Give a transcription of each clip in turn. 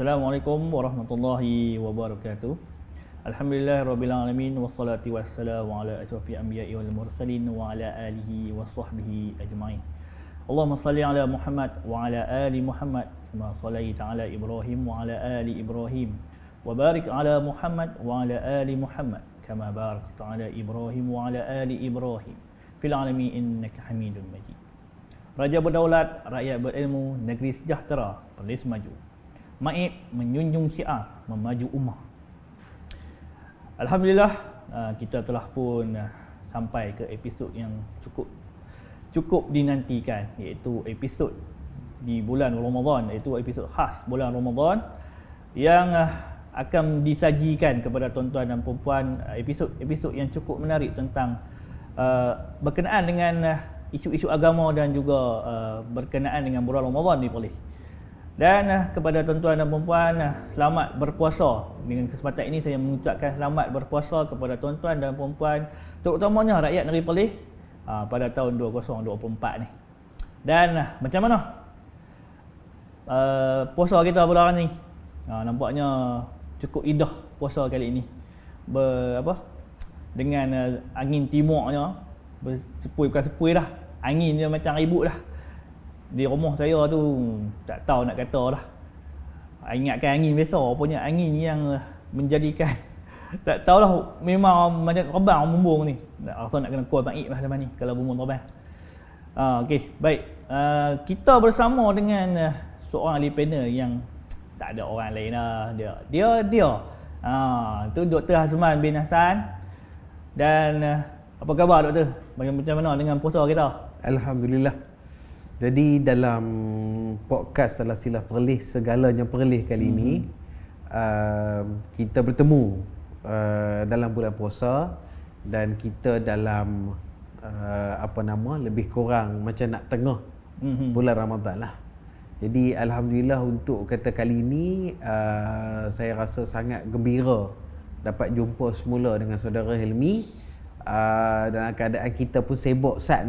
Assalamualaikum warahmatullahi wabarakatuh. Alhamdulillah rabbil alamin wassalatu wassalamu ala asyrafil anbiya'i wal mursalin wa ala alihi wa sahbihi ajma'in. Allahumma salli ala Muhammad wa ala ali Muhammad kama shallaita ala Ibrahim wa ala ali Ibrahim wa barik ala Muhammad wa ala ali Muhammad kama barakta ala Ibrahim wa ala ali Ibrahim fil alamin innaka Hamidum Majid. Raja berdaulat, rakyat berilmu, negeri sejahtera, Perlis maju. Maib menjunjung syiar, memaju ummah. Alhamdulillah, kita telah pun sampai ke episod yang cukup dinantikan, iaitu episod di bulan Ramadan, iaitu episod khas bulan Ramadan yang akan disajikan kepada tuan-tuan dan puan-puan, episod yang cukup menarik tentang berkenaan dengan isu-isu agama dan juga berkenaan dengan bulan Ramadan ni Perlis. Dan kepada tuan-tuan dan puan-puan, selamat berpuasa. Dengan kesempatan ini saya mengucapkan selamat berpuasa kepada tuan-tuan dan puan-puan, terutamanya rakyat negeri Perlis pada tahun 2024 ni. Dan macam mana puasa kita pada hari ni? Nampaknya cukup indah puasa kali ini. Dengan angin timurnya, bersepui bukan sepui dah. Angin dia macam ribut dah. Di rumah saya tu tak tahu nak kata dah. Ingatkan angin biasa, rupanya angin yang menjadikan tak tahulah, memang macam terbang bumbung ni. Rasa nak kena call maib lah lepas ni kalau bumbung terbang. Okey, baik. Kita bersama dengan seorang ahli panel yang tak ada orang lain lah. Dia. Tu Dr. Hazman bin Hassan. Dan apa khabar doktor? Macam mana dengan puasa kita? Alhamdulillah. Jadi dalam podcast Silsilah Perlis Segalanya Perlis kali ini, kita bertemu dalam bulan puasa dan kita dalam lebih kurang macam nak tengah bulan Ramadan lah. Jadi alhamdulillah untuk kata kali ini saya rasa sangat gembira dapat jumpa semula dengan saudara Hilmi. Dalam keadaan kita pun sibuk sat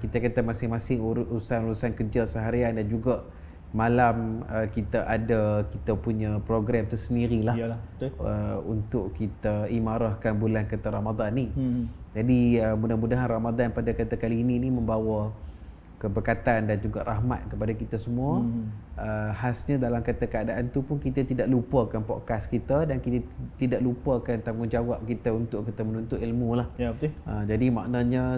kita kata masing-masing urusan kerja seharian dan juga malam kita punya program tersendirilah. Iyalah, betul. Untuk kita imarahkan bulan kata Ramadan ni. Jadi mudah-mudahan Ramadan pada kata kali ini membawa keberkatan dan juga rahmat kepada kita semua. Khasnya dalam kata keadaan tu pun kita tidak lupakan podcast kita dan kita tidak lupakan tanggungjawab kita untuk kita menuntut ilmu lah. Ya, betul. Jadi maknanya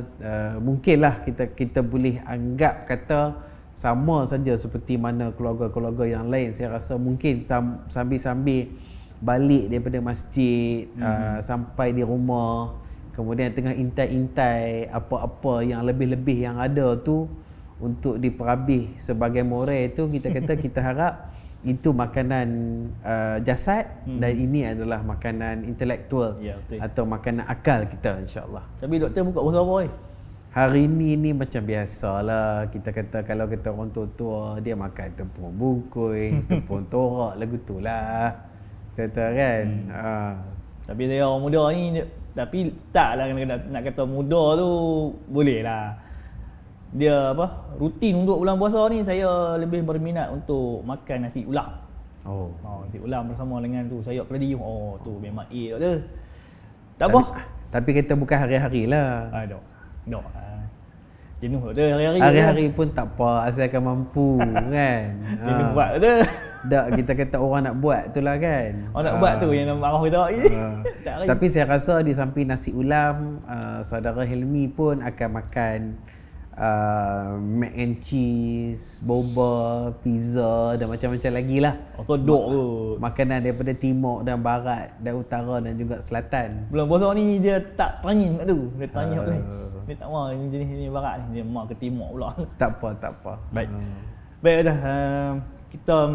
mungkinlah kita boleh anggap kata sama saja seperti mana keluarga-keluarga yang lain. Saya rasa mungkin sambil-sambil balik daripada masjid, sampai di rumah, kemudian tengah intai-intai apa-apa yang lebih-lebih yang ada tu untuk diperhabis sebagai moral tu, kita kata kita harap itu makanan jasad dan ini adalah makanan intelektual, ya, atau makanan akal kita, insya-Allah. Tapi doktor buka puasa apa hari ni macam biasalah. Kita kata kalau kita orang tua-tua dia makan tepung bungkus, tepung torak, lagu tu lah kata kan. Tapi saya orang muda ni, tapi taklah nak kata muda tu boleh lah. Dia rutin untuk bulan puasa ni saya lebih berminat untuk makan nasi ulam. Nasi ulam bersama dengan tu sayur keladi. Tu memang tu. Tak apa. Tapi kita bukan hari-hari lah. Dok. Jenuh tu hari-hari. Hari-hari pun tak apa asalkan mampu kan. Jenuh buat tu. Tak, kita kata orang nak buat tu lah kan. Orang nak buat tu yang marah kita. Tapi saya rasa di samping nasi ulam, saudara Hilmi pun akan makan mac and cheese, boba, pizza dan macam-macam lagi lah. Dok tu. Makanan daripada timur dan barat dan utara dan juga selatan. Bulan puasa ni dia tak terangin kat tu. Dia tanya boleh. Dia tak mahu jenis ni barat ni. Dia mahu ke timur pula. Tak apa. Baik dah.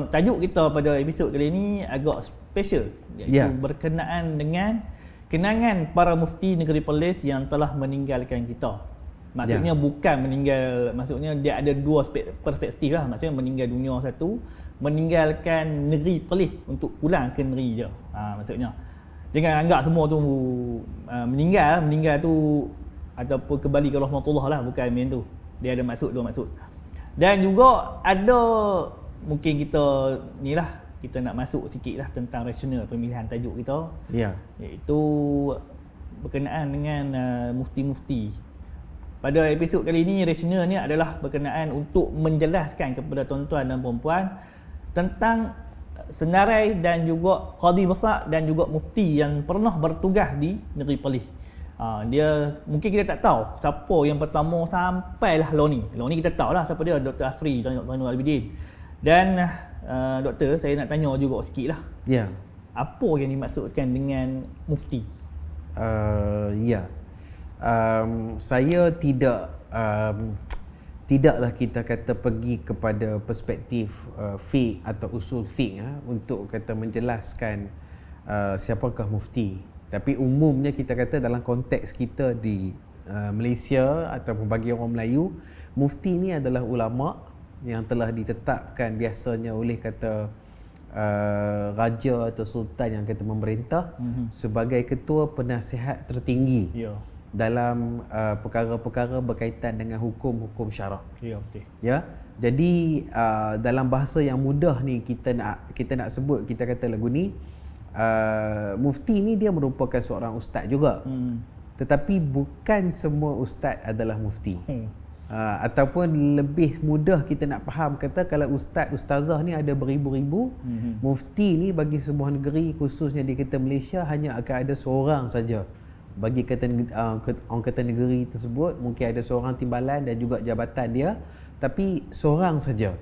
Tajuk kita pada episod kali ni agak special, iaitu berkenaan dengan kenangan para mufti negeri Perlis yang telah meninggalkan kita. Maksudnya bukan meninggal, maksudnya dia ada dua perspektif lah. Maksudnya meninggal dunia satu, meninggalkan negeri Perlis untuk pulang ke negeri je. Maksudnya jangan anggap semua tu meninggal tu ataupun kembali ke rahmatullah lah, bukan macam tu. Dia ada dua maksud. Dan juga ada mungkin kita ni lah kita nak masuk sikit lah tentang rasional pemilihan tajuk kita. Ya. Iaitu berkenaan dengan mufti-mufti. Pada episod kali ini, rasional ni adalah berkenaan untuk menjelaskan kepada tuan-tuan dan puan-puan tentang senarai dan juga qadi besar dan juga mufti yang pernah bertugas di negeri Perlis. Dia mungkin kita tak tahu siapa yang pertama sampailah Loni. Loni kita tahu lah siapa dia, Dr. Asri Zainul Abidin. Dan doktor, saya nak tanya juga sikit lah. Ya. Apa yang dimaksudkan dengan mufti? Ya. Saya tidaklah kita kata pergi kepada perspektif fiqh atau usul fiqh untuk kata menjelaskan siapakah mufti. Tapi umumnya kita kata dalam konteks kita di Malaysia ataupun bagi orang Melayu, mufti ni adalah ulama yang telah ditetapkan biasanya oleh kata raja atau sultan yang kata memerintah sebagai ketua penasihat tertinggi dalam perkara-perkara berkaitan dengan hukum-hukum syarak. Ya, betul. Ya. Jadi dalam bahasa yang mudah ni kita nak sebut, kita kata lagu ni mufti ni dia merupakan seorang ustaz juga. Tetapi bukan semua ustaz adalah mufti. Ataupun lebih mudah kita nak faham kata kalau ustazah ni ada beribu-ribu, mufti ni bagi sebuah negeri khususnya di kita Malaysia hanya akan ada seorang saja. Bagi kata orang kata negeri tersebut mungkin ada seorang timbalan dan juga jabatan dia, tapi seorang saja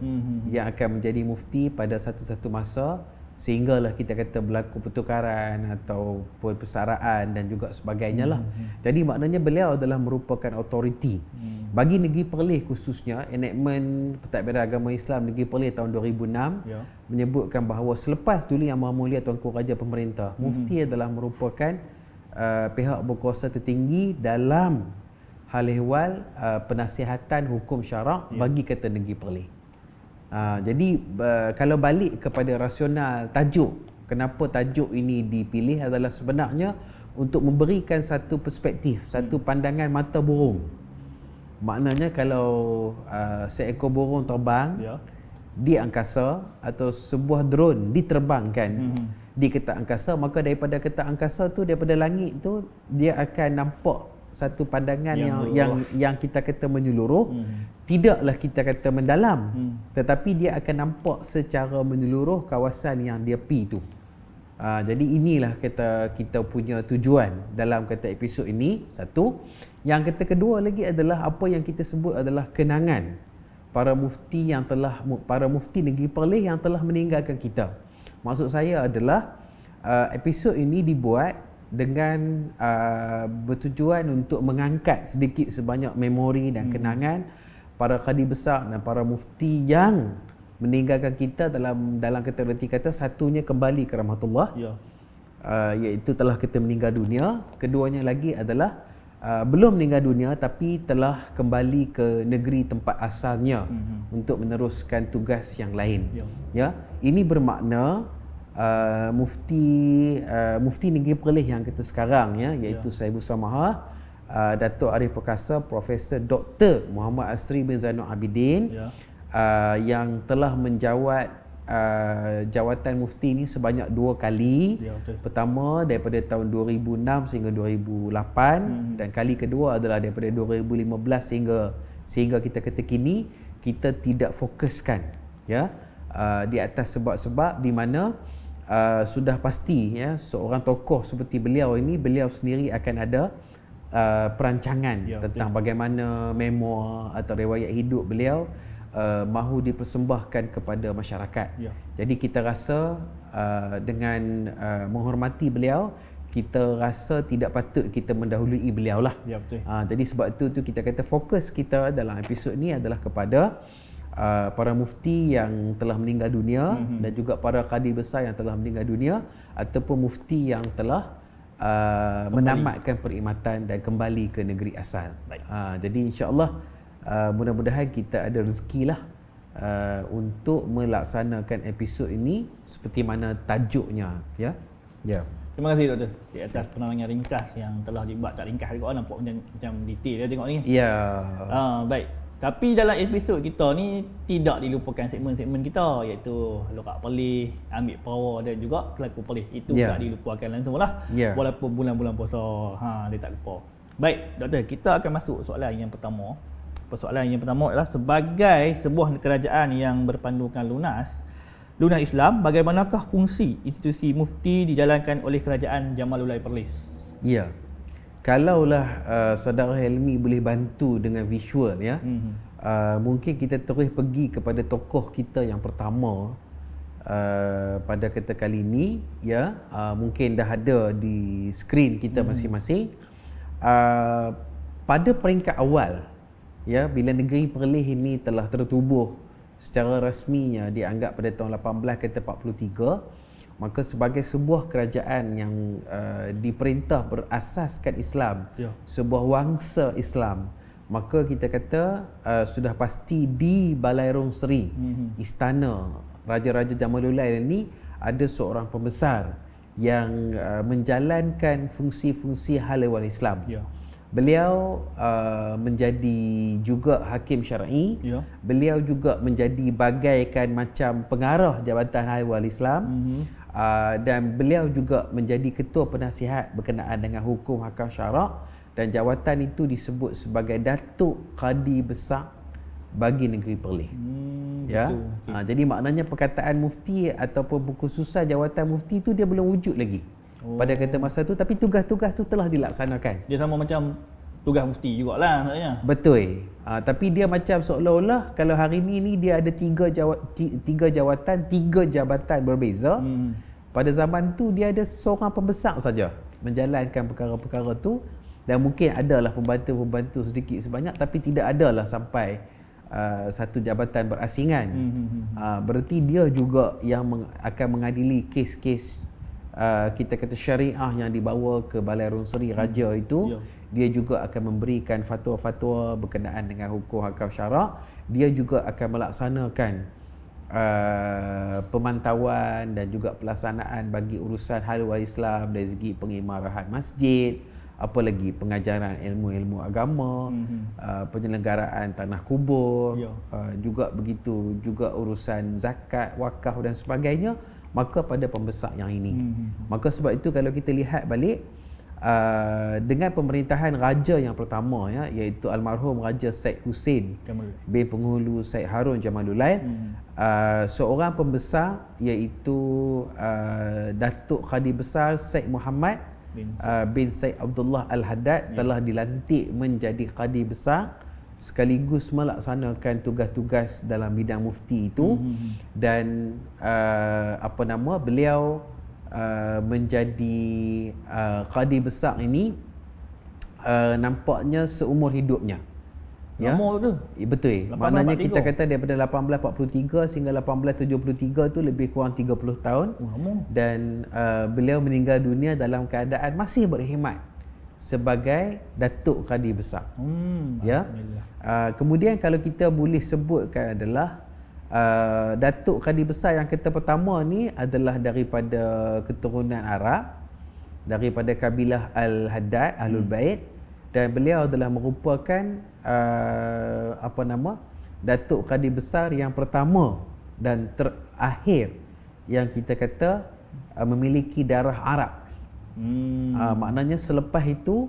yang akan menjadi mufti pada satu-satu masa, sehinggalah kita kata berlaku pertukaran ataupun persaraan dan juga sebagainya lah. Jadi maknanya beliau adalah merupakan autoriti. Bagi negeri Perlis khususnya, enactment Pentadbiran Agama Islam negeri Perlis tahun 2006 menyebutkan bahawa selepas dulu Yang Maha Mulia Tuanku Raja Pemerintah, mufti adalah merupakan pihak berkuasa tertinggi dalam hal ehwal penasihatan hukum syarak bagi kata negeri Perlis. Jadi kalau balik kepada rasional tajuk, kenapa tajuk ini dipilih adalah sebenarnya untuk memberikan satu perspektif, satu pandangan mata burung. Maknanya kalau seekor burung terbang di angkasa atau sebuah drone diterbangkan di ketak angkasa, maka daripada ketak angkasa tu, daripada langit tu, dia akan nampak satu pandangan yang kita kata menyeluruh. Tidaklah kita kata mendalam, tetapi dia akan nampak secara menyeluruh kawasan yang dia pergi tu. Jadi inilah kita punya tujuan dalam kata episod ini. Satu. Yang kata kedua lagi adalah apa yang kita sebut adalah kenangan para mufti negeri Perlis yang telah meninggalkan kita. Maksud saya adalah episod ini dibuat dengan bertujuan untuk mengangkat sedikit sebanyak memori dan kenangan para qadi besar dan para mufti yang meninggalkan kita dalam kata reti kata, satunya kembali ke rahmatullah, iaitu telah kita meninggal dunia. Keduanya lagi adalah belum meninggal dunia tapi telah kembali ke negeri tempat asalnya untuk meneruskan tugas yang lain. Ya, ini bermakna mufti negeri Perlis yang kita sekarang iaitu Sahibu Samaha Datuk Arif Perkasa Profesor Dr. Muhammad Asri bin Zainul Abidin yang telah menjawat jawatan mufti ini sebanyak 2 kali. Pertama daripada tahun 2006 sehingga 2008 dan kali kedua adalah daripada 2015 sehingga kita kata kini kita tidak fokuskan di atas sebab-sebab di mana sudah pasti seorang tokoh seperti beliau sendiri akan ada perancangan tentang bagaimana memoir atau riwayat hidup beliau mahu dipersembahkan kepada masyarakat. Jadi kita rasa dengan menghormati beliau, kita rasa tidak patut kita mendahului beliau lah. Jadi sebab itu kita kata fokus kita dalam episod ni adalah kepada para mufti yang telah meninggal dunia dan juga para qadi besar yang telah meninggal dunia ataupun mufti yang telah menamatkan perkhidmatan dan kembali ke negeri asal. Jadi insya-Allah mudah-mudahan kita ada rezekilah untuk melaksanakan episod ini seperti mana tajuknya. Terima kasih doktor di atas penerangan ringkas yang telah dibuat. Tak ringkas juga, nampak macam detail tengok ni. Ya. Baik. Tapi dalam episod kita ni tidak dilupakan segmen-segmen kita, iaitu lorak pelih, ambil power dan juga kelaku pelih. Itu tak dilupakan langsung lah. Walaupun bulan-bulan puasa, dia tak lupa. Baik, doktor, kita akan masuk soalan yang pertama. Persoalan yang pertama adalah, sebagai sebuah kerajaan yang berpandukan lunas Islam, bagaimanakah fungsi institusi mufti dijalankan oleh kerajaan Jamaludin Perlis? Ya. Kalaulah saudara Helmi boleh bantu dengan visual ya. Mungkin kita terus pergi kepada tokoh kita yang pertama pada kita kali ini ya. Mungkin dah ada di skrin kita masing-masing. Pada peringkat awal ya, bila negeri Perlis ini telah tertubuh secara rasminya dianggap pada tahun 1843, maka sebagai sebuah kerajaan yang diperintah berasaskan Islam, sebuah wangsa Islam, maka kita kata sudah pasti di Balairung Seri, istana Raja-Raja Jamaludin ini, ada seorang pembesar yang menjalankan fungsi-fungsi hal ehwal Islam. Beliau menjadi juga hakim syar'i. Beliau juga menjadi bagaikan macam pengarah Jabatan Hal Ehwal Islam. Dan beliau juga menjadi ketua penasihat berkenaan dengan hukum hakam syarak, dan jawatan itu disebut sebagai Datuk Qadi Besar bagi negeri Perlis. Jadi maknanya perkataan mufti ataupun berkhususan jawatan mufti itu dia belum wujud lagi pada kata masa tu, tapi tugas-tugas tu telah dilaksanakan. Dia sama macam tugas mufti jugalah maksudnya. Betul. Tapi dia macam seolah-olah kalau hari ni dia ada tiga jawatan, tiga jabatan berbeza. Pada zaman tu dia ada seorang pembesar saja menjalankan perkara-perkara tu, dan mungkin adalah pembantu-pembantu sedikit sebanyak, tapi tidak adalah sampai satu jabatan berasingan. Berarti dia juga yang akan mengadili kes-kes kita kata syariah yang dibawa ke Balairung Seri Raja itu. Dia juga akan memberikan fatwa-fatwa berkenaan dengan hukum hakam syarak. Dia juga akan melaksanakan pemantauan dan juga pelaksanaan bagi urusan hal ehwal Islam dari segi pengimarahan masjid, apa lagi pengajaran ilmu-ilmu agama, penyelenggaraan tanah kubur, juga begitu juga urusan zakat, wakaf dan sebagainya. Maka pada pembesar yang ini. Maka sebab itu kalau kita lihat balik dengan pemerintahan raja yang pertama ya, iaitu almarhum Raja Said Hussein bin Penghulu Said Harun Jamaludin, seorang pembesar iaitu Datuk Qadi Besar Said Muhammad bin Said Abdullah Al-Haddad telah dilantik menjadi Qadi Besar, sekaligus melaksanakan tugas-tugas dalam bidang mufti itu. Dan beliau menjadi Qadi Besar ini nampaknya seumur hidupnya. Lama tu? Betul. Maknanya kita kata daripada 1843 sehingga 1873 tu lebih kurang 30 tahun. Dan beliau meninggal dunia dalam keadaan masih berkhidmat sebagai Datuk Qadi Besar. Kemudian kalau kita boleh sebutkan adalah Datuk Qadi Besar yang kita pertama ni adalah daripada keturunan Arab, daripada kabilah Al-Haddad, Ahlul Bait, dan beliau adalah merupakan Datuk Qadi Besar yang pertama dan terakhir yang kita kata memiliki darah Arab. Maknanya selepas itu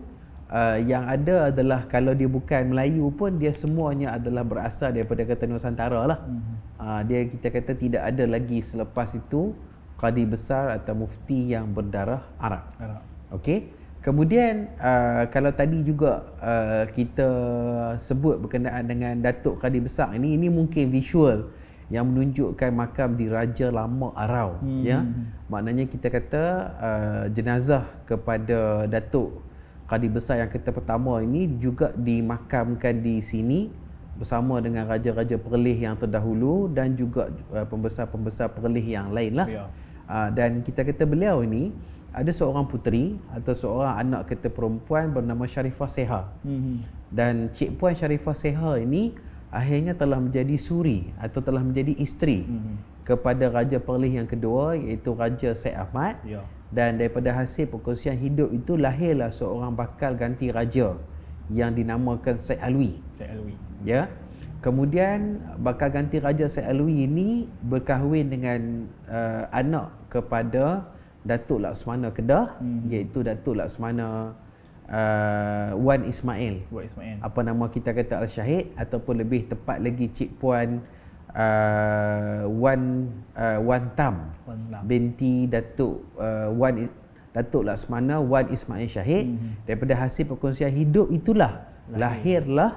yang ada adalah kalau dia bukan Melayu pun dia semuanya adalah berasal daripada kata Nusantara lah. Dia kita kata tidak ada lagi selepas itu Qadi Besar atau mufti yang berdarah Arab. Okey. Kemudian kalau tadi juga kita sebut berkenaan dengan Datuk Qadi Besar ini mungkin visual yang menunjukkan makam diraja lama Arau. Maknanya kita kata jenazah kepada Datuk Qadi Besar yang kita pertama ini juga dimakamkan di sini bersama dengan raja-raja Perlis yang terdahulu dan juga pembesar-pembesar Perlis yang lain lah. Dan kita kata beliau ini ada seorang puteri atau seorang anak kita perempuan bernama Sharifah Seha. Dan Cik Puan Sharifah Seha ini akhirnya telah menjadi suri atau telah menjadi isteri kepada Raja Perlis yang kedua, iaitu Raja Said Ahmad. Dan daripada hasil perkongsian hidup itu lahirlah seorang bakal ganti raja yang dinamakan Said Alwi. Kemudian bakal ganti Raja Said Alwi ini berkahwin dengan anak kepada Datuk Laksmana Kedah, iaitu Datuk Laksmana Wan Ismail. Apa nama kita kata Al-Syahid, ataupun lebih tepat lagi Cik Puan Wan Tam binti Datuk Datuk Laksmana Wan Ismail Syahid. Daripada hasil perkongsian hidup itulah lahirlah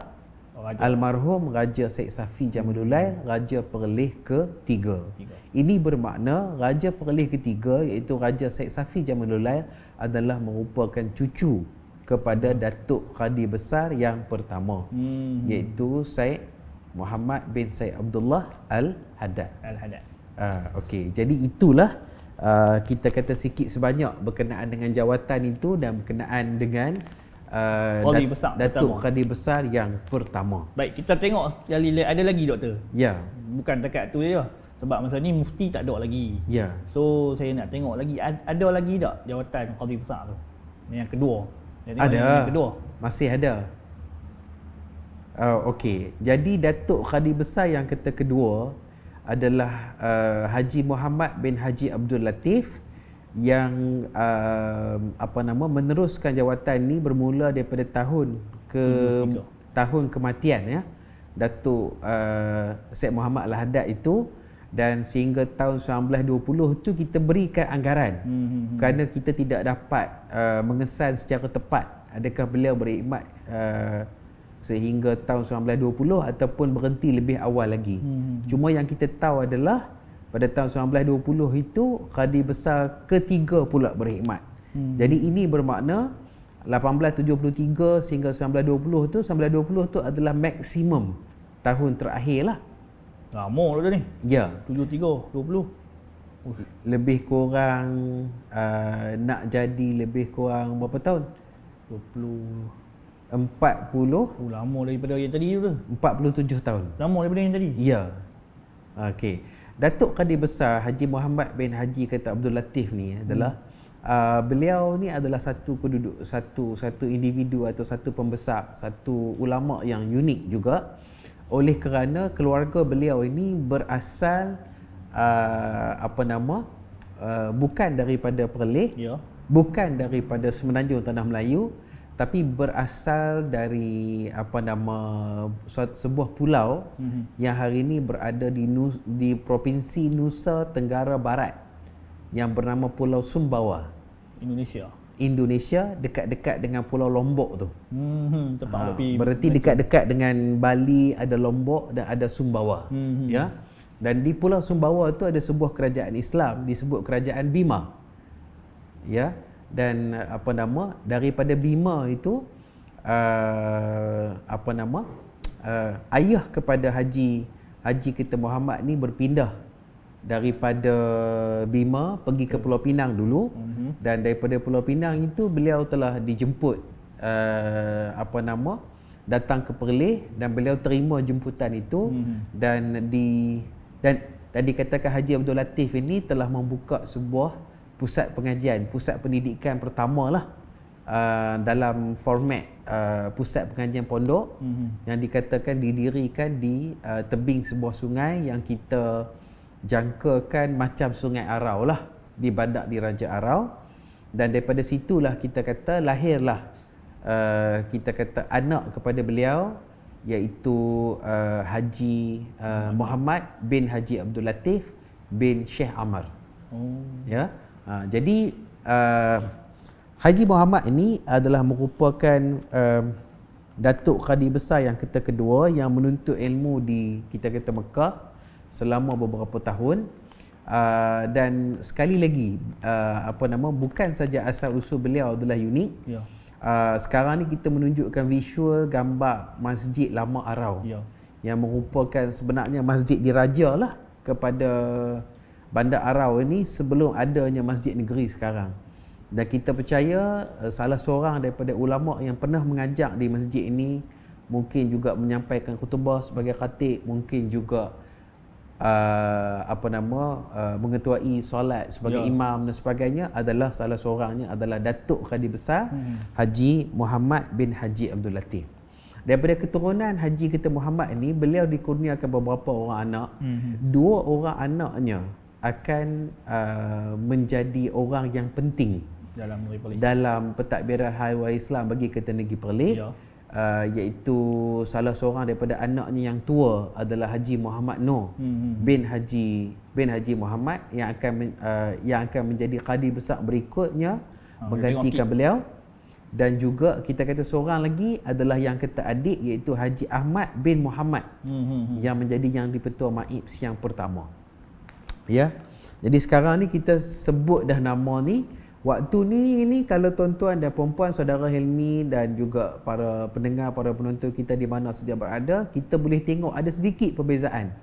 almarhum Raja Said Safi Jamalullail, Raja Perlis ketiga. Ini bermakna Raja Perlis ketiga, iaitu Raja Said Safi Jamalullail, adalah merupakan cucu kepada Datuk Kadi Besar yang pertama, iaitu Said Muhammad bin Said Abdullah Al-Haddad. Okey, jadi itulah kita kata sikit sebanyak berkenaan dengan jawatan itu dan berkenaan dengan Datuk Kadi Besar yang pertama. Baik, kita tengok sekali ada lagi doktor. Ya. Bukan dekat tu je. Sebab masa ni mufti tak ada lagi. Ya. So saya nak tengok lagi ada lagi tak jawatan Kadi Besar tu. Yang kedua. Ada. Yang kedua. Masih ada. Okey. Jadi Datuk Kadi Besar yang kedua adalah Haji Muhammad bin Haji Abdul Latif yang meneruskan jawatan ni bermula daripada tahun kematian ya Datuk Syed Muhammad Al-Haddad itu, dan sehingga tahun 1920 tu kita berikan anggaran kerana kita tidak dapat mengesan secara tepat adakah beliau berkhidmat sehingga tahun 1920 ataupun berhenti lebih awal lagi. Cuma yang kita tahu adalah pada tahun 1920 itu Kadi Besar ketiga pula berkhidmat. Jadi ini bermakna 1873 sehingga 1920 tu, 1920 tu adalah maksimum tahun terakhir lah. Lama dah ni. Ya. 73, 20. Lebih kurang nak jadi lebih kurang berapa tahun? 40. Lama daripada yang tadi tu. 47 tahun. Lama daripada yang tadi. Ya. Okey. Datuk Kadi Besar Haji Muhammad bin Haji kata Abdul Latif ni adalah beliau ni adalah satu penduduk, satu individu atau satu pembesar, satu ulama yang unik juga, oleh kerana keluarga beliau ini berasal bukan daripada Perlis, ya, bukan daripada Semenanjung Tanah Melayu, tapi berasal dari sebuah pulau yang hari ini berada di provinsi Nusa Tenggara Barat yang bernama Pulau Sumbawa, Indonesia, dekat-dekat dengan Pulau Lombok tu. Berarti dekat-dekat dengan Bali ada Lombok dan ada Sumbawa. Ya. Dan di Pulau Sumbawa tu ada sebuah kerajaan Islam disebut Kerajaan Bima. Ya. Dan daripada Bima itu ayah kepada Haji kita Muhammad ni berpindah daripada Bima pergi ke Pulau Pinang dulu, dan daripada Pulau Pinang itu beliau telah dijemput datang ke Perlis, dan beliau terima jemputan itu, dan dikatakan Haji Abdul Latif ini telah membuka sebuah pusat pengajian, pusat pendidikan pertama lah dalam format pusat pengajian pondok yang dikatakan didirikan di tebing sebuah sungai yang kita jangkakan macam Sungai Arau lah, di Badak di Raja Arau. Dan daripada situlah kita kata lahirlah kita kata anak kepada beliau, iaitu Haji Muhammad bin Haji Abdul Latif bin Sheikh Amar. Ya. Jadi Haji Muhammad ini adalah merupakan Datuk Kadi Besar yang kedua yang menuntut ilmu di kita kata Mekah selama beberapa tahun, dan sekali lagi bukan saja asal usul beliau adalah unik. Ya. Sekarang ni kita menunjukkan visual gambar Masjid Lama Arau, ya, yang merupakan sebenarnya masjid diraja lah kepada Bandar Arau ini sebelum adanya Masjid Negeri sekarang. Dan kita percaya salah seorang daripada ulama yang pernah mengajar di masjid ini, mungkin juga menyampaikan khutbah sebagai khatib, mungkin juga mengetuai solat sebagai imam dan sebagainya, adalah salah seorangnya adalah Datuk Kadi Besar Haji Muhammad bin Haji Abdul Latif. Daripada keturunan Haji kita Muhammad ni, beliau dikurniakan beberapa orang anak. Dua orang anaknya akan menjadi orang yang penting dalam pentadbiran Hari Raya Islam bagi kita Negeri Perlis. Iaitu salah seorang daripada anaknya yang tua adalah Haji Muhammad Noor bin Haji Muhammad yang akan menjadi qadi besar berikutnya menggantikan beliau. Dan juga kita kata seorang lagi adalah yang kata adik, iaitu Haji Ahmad bin Muhammad yang menjadi yang di-Petua Maib yang pertama. Ya. Jadi sekarang ni kita sebut dah nama ni. Waktu ni kalau tuan-tuan dan puan-puan, saudara Hilmi dan juga para pendengar, para penonton kita di mana saja berada, kita boleh tengok ada sedikit perbezaan.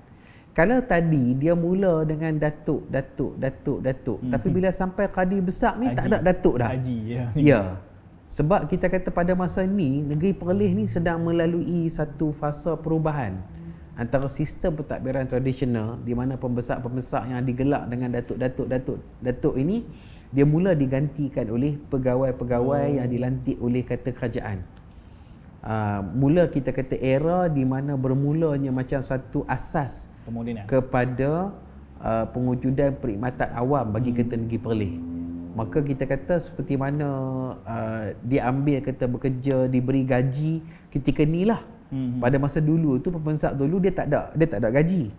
Kalau tadi dia mula dengan datuk. Tapi bila sampai qadi besar ni Haji, tak ada datuk dah. Haji, ya. Sebab kita kata pada masa ni Negeri Perlis ni sedang melalui satu fasa perubahan antara sistem pentadbiran tradisional di mana pembesar-pembesar yang digelak dengan datuk ini dia mula digantikan oleh pegawai-pegawai yang dilantik oleh kata kerajaan. Mula kita kata era di mana bermulanya macam satu asas kepada pengujudan perkhidmatan awam bagi kita Negeri Perlis. Maka kita kata seperti mana dia ambil kata bekerja, diberi gaji ketika ni lah. Pada masa dulu tu, pembesar dulu dia tak ada gaji.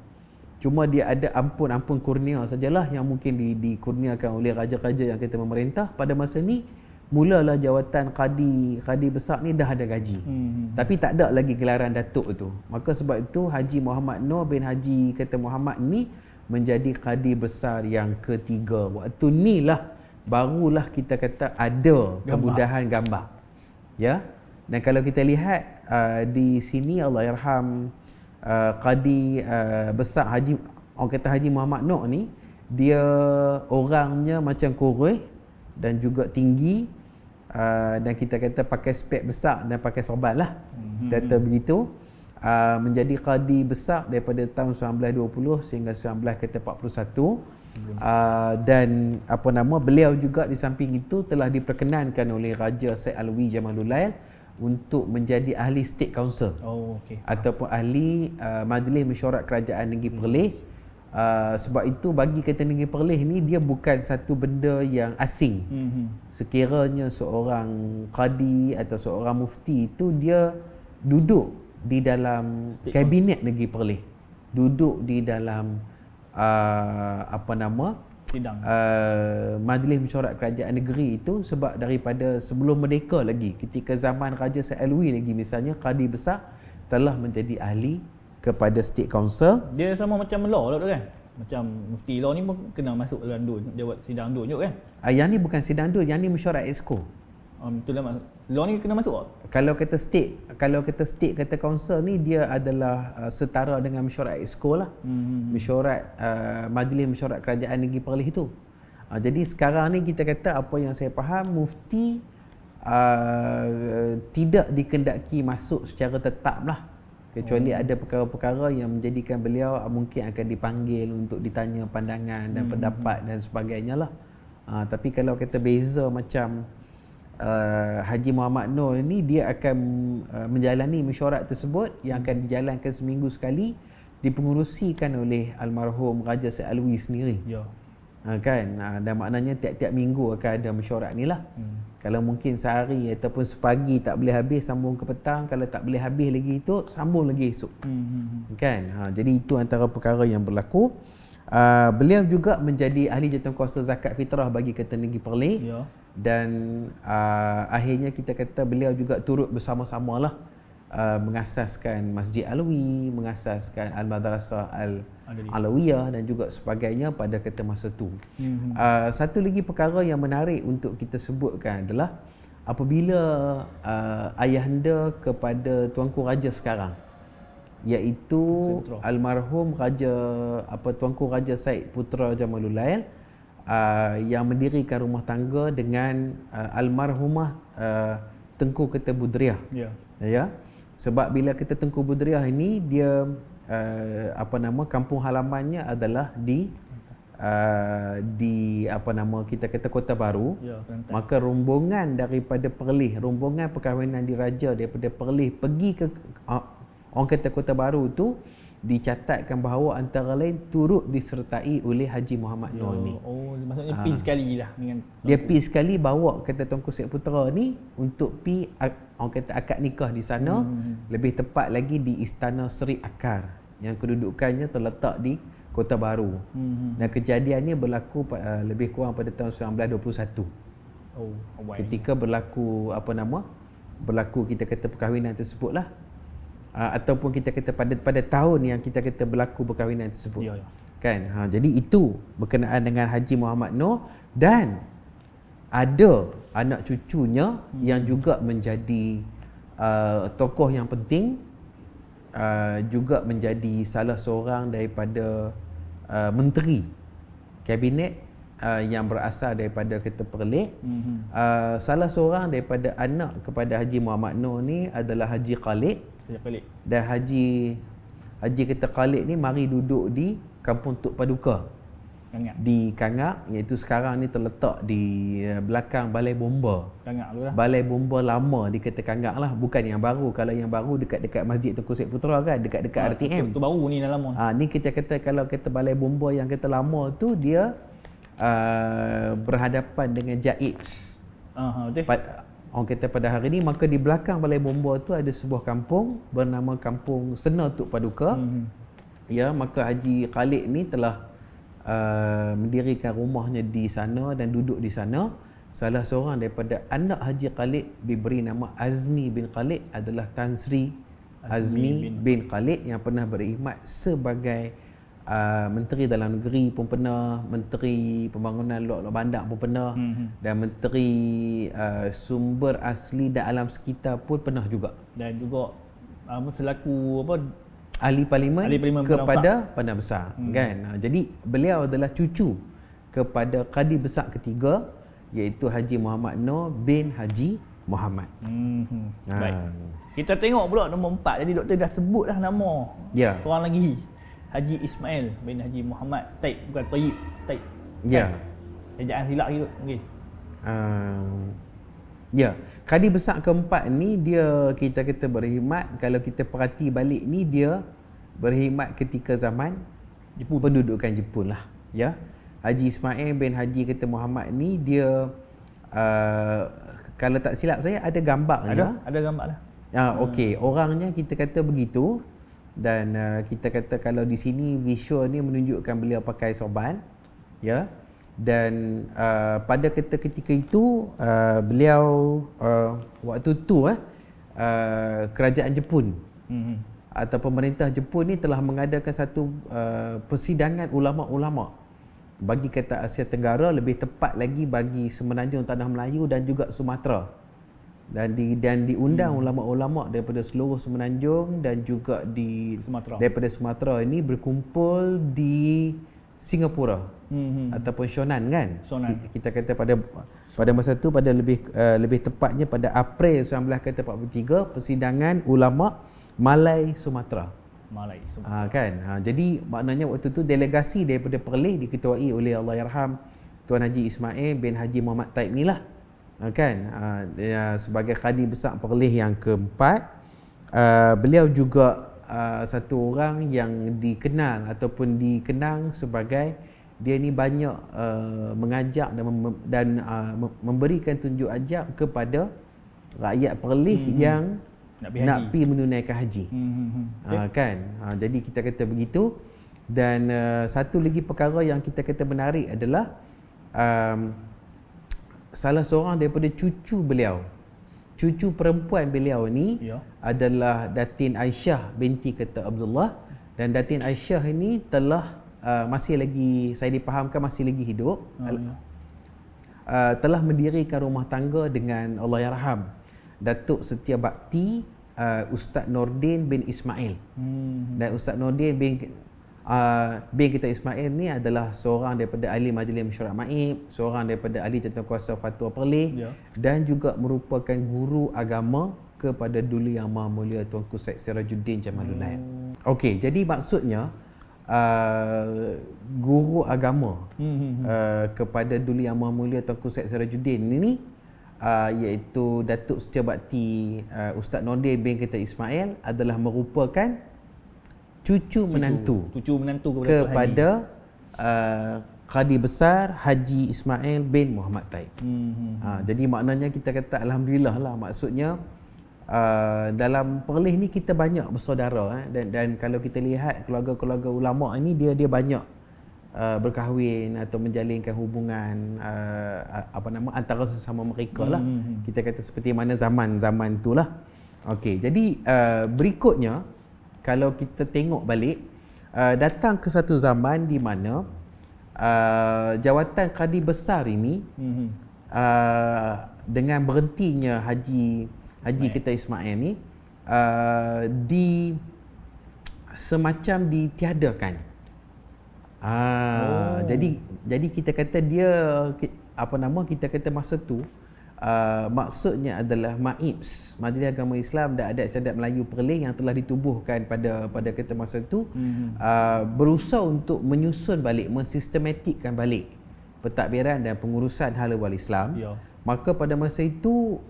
Cuma dia ada ampun kurnia sajalah yang mungkin dikurniakan oleh raja-raja yang kita memerintah. Pada masa ni mulalah jawatan qadi besar ni dah ada gaji. Tapi tak ada lagi gelaran datuk tu. Maka sebab itu Haji Muhammad Noor bin Haji kata Muhammad ni menjadi qadi besar yang ketiga. Waktu ni lah barulah kita kata ada kemudahan gambar. Ya. Dan kalau kita lihat di sini Allahyarham qadi besar orang kata Haji Muhammad Noor ni, dia orangnya macam kurus dan juga tinggi, dan kita kata pakai spek besar dan pakai serban lah. Data begitu. Menjadi qadi besar daripada tahun 1920 sehingga 1941. Dan beliau juga di samping itu telah diperkenankan oleh Raja Said Alwi Jamalulail untuk menjadi ahli State Council ataupun ahli Majlis Mesyuarat Kerajaan Negeri Perlis. Sebab itu bagi kita Negeri Perlis ni dia bukan satu benda yang asing. Sekiranya seorang qadi atau seorang mufti itu dia duduk di dalam kabinet Negeri Perlis, duduk di dalam sidang Majlis Mesyuarat Kerajaan Negeri itu. Sebab daripada sebelum merdeka lagi, ketika zaman Raja Said Alwi lagi misalnya, qadi besar telah menjadi ahli kepada State Council. Dia sama macam law lah kan? Macam mufti law ni pun kena masuk dalam DUN, jawat sidang DUN juga kan? Yang ni bukan sidang DUN, yang ni mesyuarat exco. Betul lah, law ni kena masuk tak? Kalau kata state kata council ni, dia adalah setara dengan mesyuarat exco lah. Mesyuarat Majlis Mesyuarat Kerajaan Negeri Perlis itu. Jadi sekarang ni kita kata, apa yang saya faham, mufti tidak dikendaki masuk secara tetap lah, kecuali ada perkara-perkara yang menjadikan beliau mungkin akan dipanggil untuk ditanya pandangan dan pendapat dan sebagainya lah. Tapi kalau kata beza macam Haji Muhammad Noor ni, dia akan menjalani mesyuarat tersebut yang akan dijalankan seminggu sekali, dipengerusikan oleh almarhum Raja Said Alwi sendiri. Kan? Dan maknanya tiap-tiap minggu akan ada mesyuarat ni lah. Kalau mungkin sehari ataupun sepagi tak boleh habis, sambung ke petang. Kalau tak boleh habis lagi itu, sambung lagi esok. Kan? Jadi itu antara perkara yang berlaku. Beliau juga menjadi ahli jawatankuasa zakat fitrah bagi kata Negeri Perlis. Dan akhirnya kita kata beliau juga turut bersama-samalah mengasaskan Masjid Alwi, mengasaskan Al-Madrasah Al-Alawiyah dan juga sebagainya pada kata masa tu. Satu lagi perkara yang menarik untuk kita sebutkan adalah apabila ayahanda kepada Tuanku Raja sekarang, iaitu almarhum Tuanku Raja Said Putra Jamalulail, yang mendirikan rumah tangga dengan almarhumah Tengku Keta Budriah. Ya. Sebab bila kita Tengku Budriah ini, dia kampung halamannya adalah di di apa nama kita kata Kota Baru, Ya, Kelantan. maka rombongan daripada Perlis, rombongan perkahwinan diraja daripada Perlis pergi ke orang kata Kota Baru tu, dicatatkan bahawa antara lain turut disertai oleh Haji Muhammad Noor ni. Oh, maksudnya pergi sekali lah dengan Dia pergi sekali bawa kata Tuanku Syed Putera ni untuk pi orang kata akad nikah di sana, lebih tepat lagi di Istana Seri Akar yang kedudukannya terletak di Kota Baru. Dan kejadian ni berlaku lebih kurang pada tahun 1921. Oh, Ketika berlaku apa nama? Berlaku kita kata perkahwinan tersebut lah. Ataupun kita kata pada tahun yang kita kata berlaku perkahwinan tersebut. Ya, ya. Kan? Jadi itu berkenaan dengan Haji Muhammad Noor, dan ada anak cucunya yang juga menjadi tokoh yang penting, juga menjadi salah seorang daripada menteri kabinet yang berasal daripada kita Perlis. Salah seorang daripada anak kepada Haji Muhammad Noor ni adalah Haji Khalid. Dan Haji kita Khalid ni mari duduk di Kampung Tok Paduka di Kangak, iaitu sekarang ni terletak di belakang Balai Bomba. Kangak dulu lah. Balai Bomba lama di kata Kangak lah, bukan yang baru. Kalau yang baru dekat-dekat Masjid Tunku Syed Putera kan, dekat-dekat RTM. Itu baru ni dah lama. Ni kita kata kalau kata Balai Bomba yang kata lama tu, dia berhadapan dengan Jaibs. Betul. Orang kata pada hari ni, maka di belakang Balai Bomba tu ada sebuah kampung bernama Kampung Sena Tok Paduka. Ya, maka Haji Khalid ni telah mendirikan rumahnya di sana dan duduk di sana. Salah seorang daripada anak Haji Khalid diberi nama Azmi bin Khalid adalah Tan Sri Azmi bin Khalid, yang pernah berkhidmat sebagai Menteri Dalam Negeri pun pernah, Menteri Pembangunan Lok Bandar pun pernah, dan Menteri Sumber Asli dan Alam Sekitar pun pernah juga. Dan juga selaku Ahli Parlimen kepada Perdana Besar. Kan? Jadi beliau adalah cucu kepada Kadi Besar ketiga, iaitu Haji Muhammad Noor bin Haji Muhammad. Baik. Kita tengok pula nombor 4. Jadi doktor dah sebut dah nama. Ya. Seorang lagi, Haji Ismail bin Haji Muhammad Taib, bukan Taib. Taib. Ya. Ejaan silap gitu mungkin. Ya. Kadi Besar keempat ni dia kita berkhidmat, kalau kita perhati balik ni, dia berkhidmat ketika zaman Jepun, pendudukan Jepun lah. Ya. Haji Ismail bin Haji kata Muhammad ni dia kalau tak silap saya ada gambarnya. Ada gambar dah. Okey, orangnya kita kata begitu. Dan kita kata kalau di sini visual ni menunjukkan beliau pakai sorban, ya. Dan pada ketika itu beliau waktu tu kerajaan Jepun atau pemerintah Jepun ni telah mengadakan satu persidangan ulama-ulama bagi kata Asia Tenggara, lebih tepat lagi bagi Semenanjung Tanah Melayu dan juga Sumatera. Dan diundang ulama-ulama daripada seluruh Semenanjung dan juga daripada Sumatera ini berkumpul di Singapura ataupun Shonan kan. Kita kata pada masa tu, pada lebih tepatnya pada April 1943, persidangan ulama Malay Sumatera. Kan. Jadi maknanya waktu tu delegasi daripada Perlis diketuai oleh Allahyarham Tuan Haji Ismail bin Haji Muhammad Taib ni lah. Kan, sebagai Kadi Besar Perlis yang keempat. Beliau juga satu orang yang dikenal ataupun dikenang sebagai dia ni banyak mengajak dan memberikan tunjuk ajak kepada rakyat Perlis yang nak pergi menunaikan haji. Kan, jadi kita kata begitu. Dan satu lagi perkara yang kita kata menarik adalah salah seorang daripada cucu beliau, cucu perempuan beliau ni adalah Datin Aisyah binti kata Abdullah. Dan Datin Aisyah ini telah masih lagi, saya dipahamkan masih lagi hidup, telah mendirikan rumah tangga dengan Allahyarham Datuk Setia Bakti Ustaz Nordin bin Ismail. Dan Ustaz Nordin bin kita Ismail ni adalah seorang daripada ahli Majlis Mesyuarat Maib, seorang daripada ahli Jawatankuasa Fatwa Perlis, dan juga merupakan guru agama kepada Duli Yang Maha Mulia Tuanku Syed Sirajuddin Jamaluddin. Okey, jadi maksudnya guru agama kepada Duli Yang Maha Mulia Tuanku Syed Sirajuddin ini, iaitu Datuk Setia Bakti Ustaz Noordin bin Khairil Ismail adalah merupakan cucu menantu kepada Qadi Besar Haji Ismail bin Muhammad Taib. Jadi maknanya kita kata alhamdulillah lah, maksudnya dalam Perlis ni kita banyak bersaudara, dan kalau kita lihat keluarga-keluarga ulama ini dia banyak berkahwin atau menjalinkan hubungan antara sesama mereka lah. Kita kata seperti mana zaman tu lah. Okey, jadi berikutnya kalau kita tengok balik, datang ke satu zaman di mana jawatan Qadi Besar ini dengan berhentinya Haji kita Ismail ni semacam ditiadakan. Jadi kita kata dia kita kata masa tu maksudnya adalah MAIPS, Majlis Agama Islam dan Adat Istiadat Melayu Perlis, yang telah ditubuhkan pada kita masa tu, berusaha untuk menyusun balik, mensistematikkan balik pentadbiran dan pengurusan hala wal Islam. Maka pada masa itu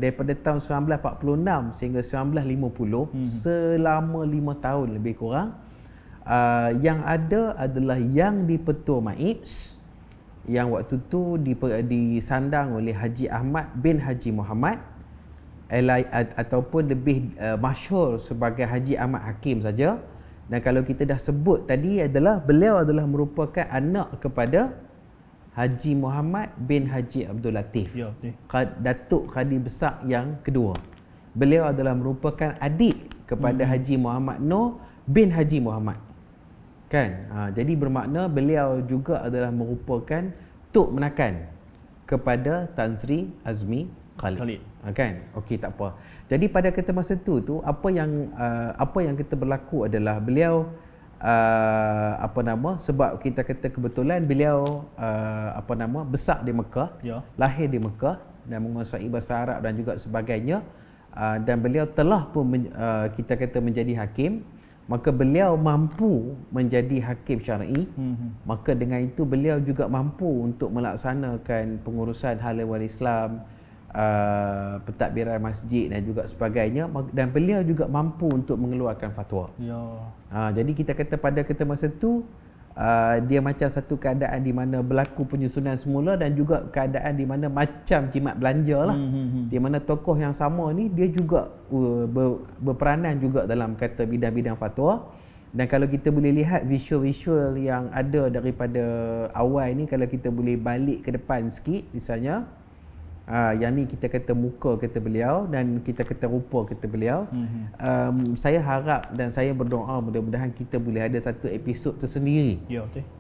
daripada tahun 1946 sehingga 1950, selama 5 tahun lebih kurang, yang ada adalah yang di-Petua MAIPS yang waktu tu disandang oleh Haji Ahmad bin Haji Muhammad, ataupun lebih masyhur sebagai Haji Ahmad Hakim saja. Dan kalau kita dah sebut tadi, beliau adalah merupakan anak kepada Haji Muhammad bin Haji Abdul Latif, Datuk Qadi Besar yang kedua. Beliau adalah merupakan adik kepada Haji Muhammad Noor bin Haji Muhammad. Kan? Jadi bermakna beliau juga adalah merupakan tok menakan kepada Tan Sri Azmi Khalid. Kan? Okey, tak apa. Jadi pada kata masa tu apa yang kita berlaku adalah beliau sebab kita kata kebetulan beliau besar di Mekah, lahir di Mekah dan menguasai bahasa Arab dan juga sebagainya, dan beliau telah pun kita kata menjadi hakim. Maka beliau mampu menjadi hakim syar'i. Maka dengan itu beliau juga mampu untuk melaksanakan pengurusan hala wal Islam, pentadbiran masjid dan juga sebagainya, dan beliau juga mampu untuk mengeluarkan fatwa. Jadi kita kata pada masa tu dia macam satu keadaan di mana berlaku penyusunan semula, dan juga keadaan di mana macam jimat belanja lah, di mana tokoh yang sama ni dia juga berperanan juga dalam kata bidang-bidang fatwa. Dan kalau kita boleh lihat visual-visual yang ada daripada awal ni, kalau kita boleh balik ke depan sikit misalnya, yang ni kita kata muka kata beliau dan kita kata rupa kata beliau. Saya harap dan saya berdoa mudah-mudahan kita boleh ada satu episod tersendiri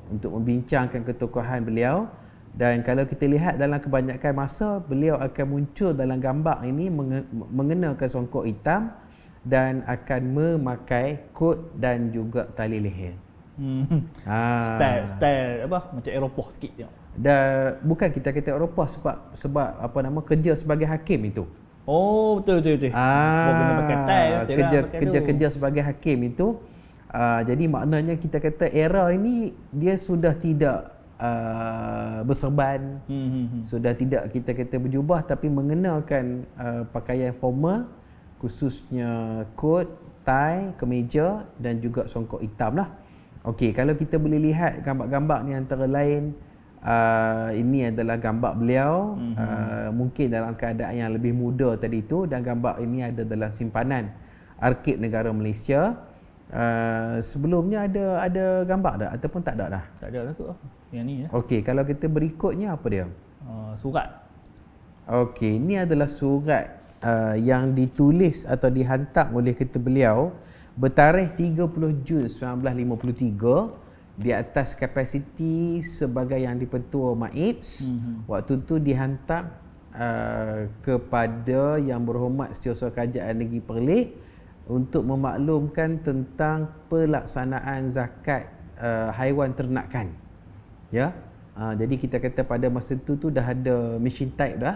untuk membincangkan ketokohan beliau. Dan kalau kita lihat dalam kebanyakan masa, beliau akan muncul dalam gambar ini mengenakan songkok hitam dan akan memakai kot dan juga tali leher. Style macam Eropah sikit tengok. Dan bukan kita kata Eropah sebab kerja sebagai hakim itu. Oh, betul. Kena pakai tie, kerja sebagai hakim itu. Jadi maknanya kita kata era ini dia sudah tidak berserban, sudah tidak kita kata berjubah, tapi mengenakan pakaian formal, khususnya kot, tie, kemeja dan juga songkok hitam lah. Okey, kalau kita boleh lihat gambar-gambar ni antara lain, ini adalah gambar beliau, mungkin dalam keadaan yang lebih muda tadi itu, dan gambar ini ada dalam simpanan Arkib Negara Malaysia. Sebelumnya ada gambar tak ataupun tak ada dah? Tak ada lah tu. Yang ni ya. Okey, kalau kita berikutnya apa dia? Surat. Okey, ini adalah surat yang ditulis atau dihantar oleh ketua beliau bertarikh 30 Jun 1953 di atas kapasiti sebagai yang di-Petua MAIPS. Waktu tu dihantar kepada Yang Berhormat Setiausaha Kerajaan Negeri Perlis untuk memaklumkan tentang pelaksanaan zakat haiwan ternakan. Ya. Jadi kita kata pada masa tu dah ada machine type dah.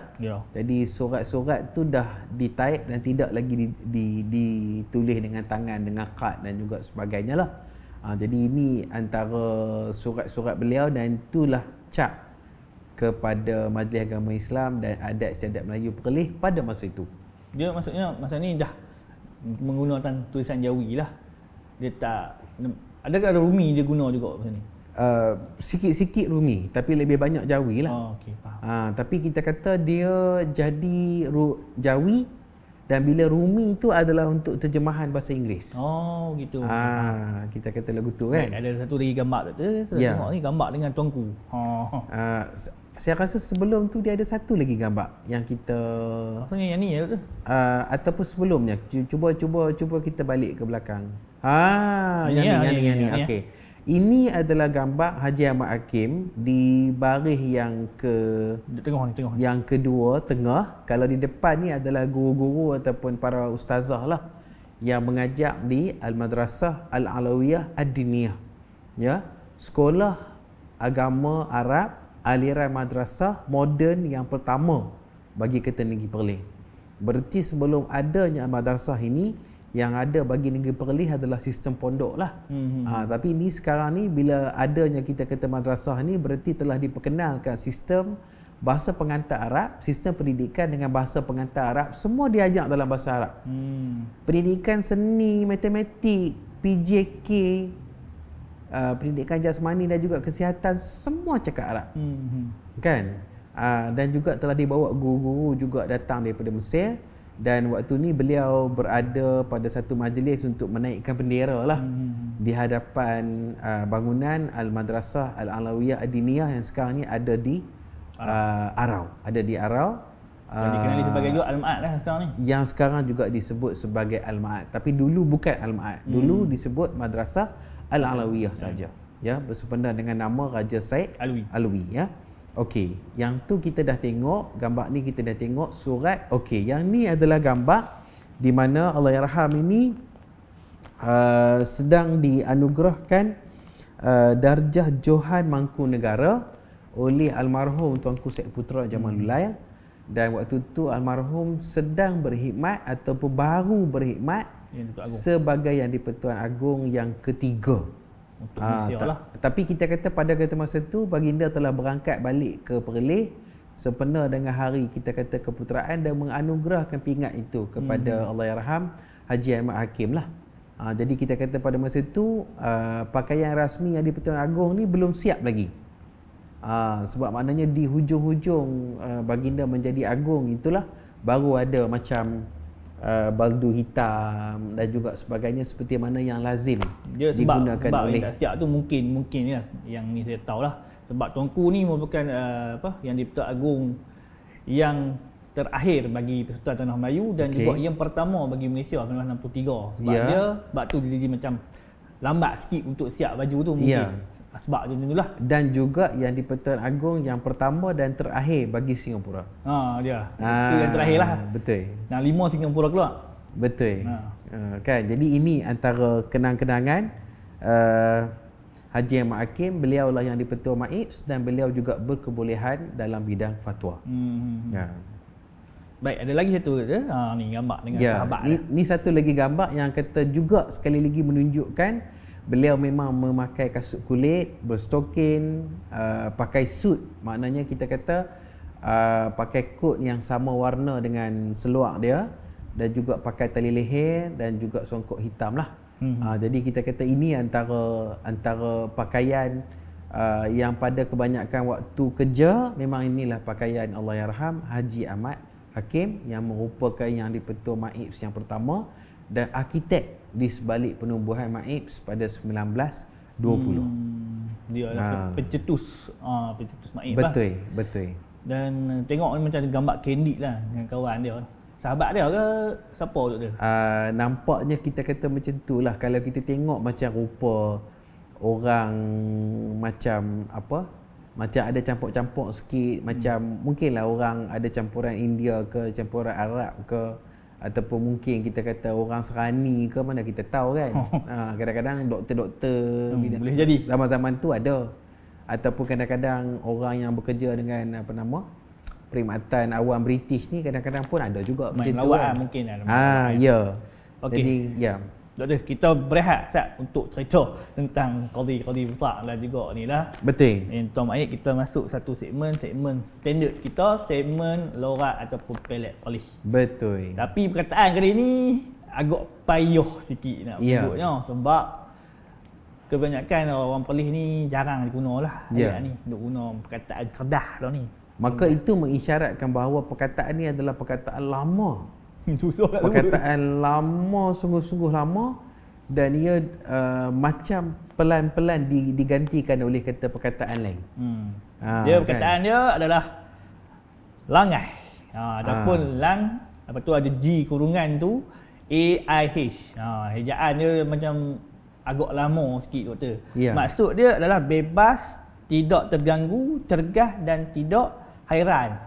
Jadi surat-surat tu dah di-type dan tidak lagi ditulis dengan tangan, dengan kad dan juga sebagainya lah. Jadi ini antara surat-surat beliau dan itulah cap kepada Majlis Agama Islam dan Adat Istiadat Melayu Perlis pada masa itu. Dia maksudnya masa ni dah menggunakan tulisan Jawi lah. Dia tak, adakah ada Rumi dia guna juga masa ni? Sikit-sikit Rumi tapi lebih banyak Jawi lah. Okey, faham. Tapi kita kata dia jadi Jawi dan bila Rumi itu adalah untuk terjemahan bahasa Inggeris. Oh gitu. Kita kata lagu tu kan. Ada satu lagi gambar tu. Ya. Tengok ni gambar dengan tuanku. Saya rasa sebelum tu dia ada satu lagi gambar yang kita Maksudnya yang ni ya tu. ataupun sebelumnya. Cuba kita balik ke belakang. Yang ni. Okey. Ini adalah gambar Haji Ahmad Hakim di baris yang Tengok ni. yang kedua tengah. Kalau di depan ni adalah guru-guru ataupun para ustazah lah yang mengajar di Al-Madrasah Al-Alawiyah Ad-Diniyah. Ya, sekolah agama Arab aliran madrasah moden yang pertama bagi kita Negeri Perlis. Berarti sebelum adanya madrasah ini, yang ada bagi Negeri Perlis adalah sistem pondok lah. Tapi ni sekarang ni bila adanya kita kata madrasah ni, berarti telah diperkenalkan sistem bahasa pengantar Arab, sistem pendidikan dengan bahasa pengantar Arab, semua diajar dalam bahasa Arab. Pendidikan seni, matematik, PJK, pendidikan jasmani dan juga kesihatan, semua cakap Arab. Kan? Dan juga telah dibawa guru-guru juga datang daripada Mesir. Dan waktu ni beliau berada pada satu majlis untuk menaikkan bendera lah di hadapan bangunan Al-Madrasah Al-Alawiyah Ad-Diniyah yang sekarang ni ada di Arau. Ada di Arau. Yang dikenali sebagai juga Al-Ma'ad lah sekarang ni. Yang sekarang juga disebut sebagai Al-Ma'ad. Tapi dulu bukan Al-Ma'ad. Dulu disebut Madrasah Al-Alawiyah saja. Ya, bersependa dengan nama Raja Said Alwi ya. Okey, yang tu kita dah tengok, gambar ni kita dah tengok surat. Okey, yang ni adalah gambar di mana Allahyarham ini sedang dianugerahkan darjah Johan Mangkunegara oleh almarhum Tuanku Syed Putra Jamalul Lail. Dan waktu tu almarhum sedang berkhidmat ataupun baru berkhidmat sebagai Yang di-Pertuan Agong yang ketiga. Tapi kita kata pada masa tu baginda telah berangkat balik ke Perlis sempena dengan hari kita kata keputeraan dan menganugerahkan pingat itu kepada Allahyarham Haji Ahmad Hakim lah. Jadi kita kata pada masa tu pakaian rasmi Yang di-Pertuan Agong ni belum siap lagi. Sebab maknanya di hujung-hujung baginda menjadi agung itulah baru ada macam baldu hitam dan juga sebagainya seperti mana yang lazim dia digunakan sebab oleh tak siap tu mungkin ya, yang ni saya tahulah sebab tuanku ni merupakan Yang di-Pertuan Agong yang terakhir bagi Persekutuan Tanah Melayu dan juga yang pertama bagi Malaysia 1963 sebab dia sebab tu dia jadi macam lambat sikit untuk siap baju tu mungkin. Sebab macam itulah. Dan juga Yang di-Pertuan Agong yang pertama dan terakhir bagi Singapura. Dia. Itu yang terakhir lah. Betul. Nah, 5 Singapura keluar. Betul. Kan. Jadi ini antara kenang-kenangan Haji Ahmad Hakim. Beliau lah Yang di-Pertuan MAIPS dan beliau juga berkebolehan dalam bidang fatwa. Baik, ada lagi satu ke? Ni gambar dengan sahabat. Ni satu lagi gambar yang kata juga sekali lagi menunjukkan beliau memang memakai kasut kulit, berstokin, pakai suit. Maknanya kita kata pakai kot yang sama warna dengan seluar dia dan juga pakai tali leher dan juga songkok hitam lah. Jadi kita kata ini antara pakaian yang pada kebanyakan waktu kerja memang inilah pakaian Allahyarham Haji Ahmad Hakim yang merupakan Yang di-Pertuan MAIPS yang pertama dan arkitek di sebalik penubuhan MAIPS pada 1920. Dia adalah pencetus MAIPS lah. Betul. Dan tengok ni macam gambar candid lah dengan kawan dia. Sahabat dia ke siapa tu dia? Nampaknya kita kata macam tu lah. Kalau kita tengok macam rupa orang macam apa, macam ada campur-campur sikit, macam mungkinlah orang ada campuran India ke, campuran Arab ke, ataupun mungkin kita kata orang Serani ke, mana kita tahu kan. Kadang-kadang doktor-doktor boleh jadi zaman-zaman tu ada, ataupun kadang-kadang orang yang bekerja dengan apa nama perkhidmatan awam British ni kadang-kadang pun ada juga main macam tu lawak kan. Mungkin ada ya. Okay. Jadi ya. Doktor, kita berehat Ustaz untuk cerita tentang qadi-qadi besar dan juga ni lah. Betul. Tuan Mak, kita masuk satu segmen standard kita, segmen lorat ataupun pelet polis. Betul. Tapi perkataan kali ni agak payah sikit nak sebutnya sebab kebanyakan orang polis ni jarang diguna lah ayat ni, duk guna perkataan cerdas dah ni. Maka itu mengisyaratkan bahawa perkataan ni adalah perkataan lama. Susah nak Perkataan lama, sungguh-sungguh lama, dan ia macam pelan-pelan digantikan oleh kata perkataan lain. Dia perkataan dia adalah langai. Ataupun lang, lepas tu ada G kurungan tu AIH. Ejaan dia macam agak lama sikit doktor. Maksud dia adalah bebas, tidak terganggu, cergas dan tidak hairan.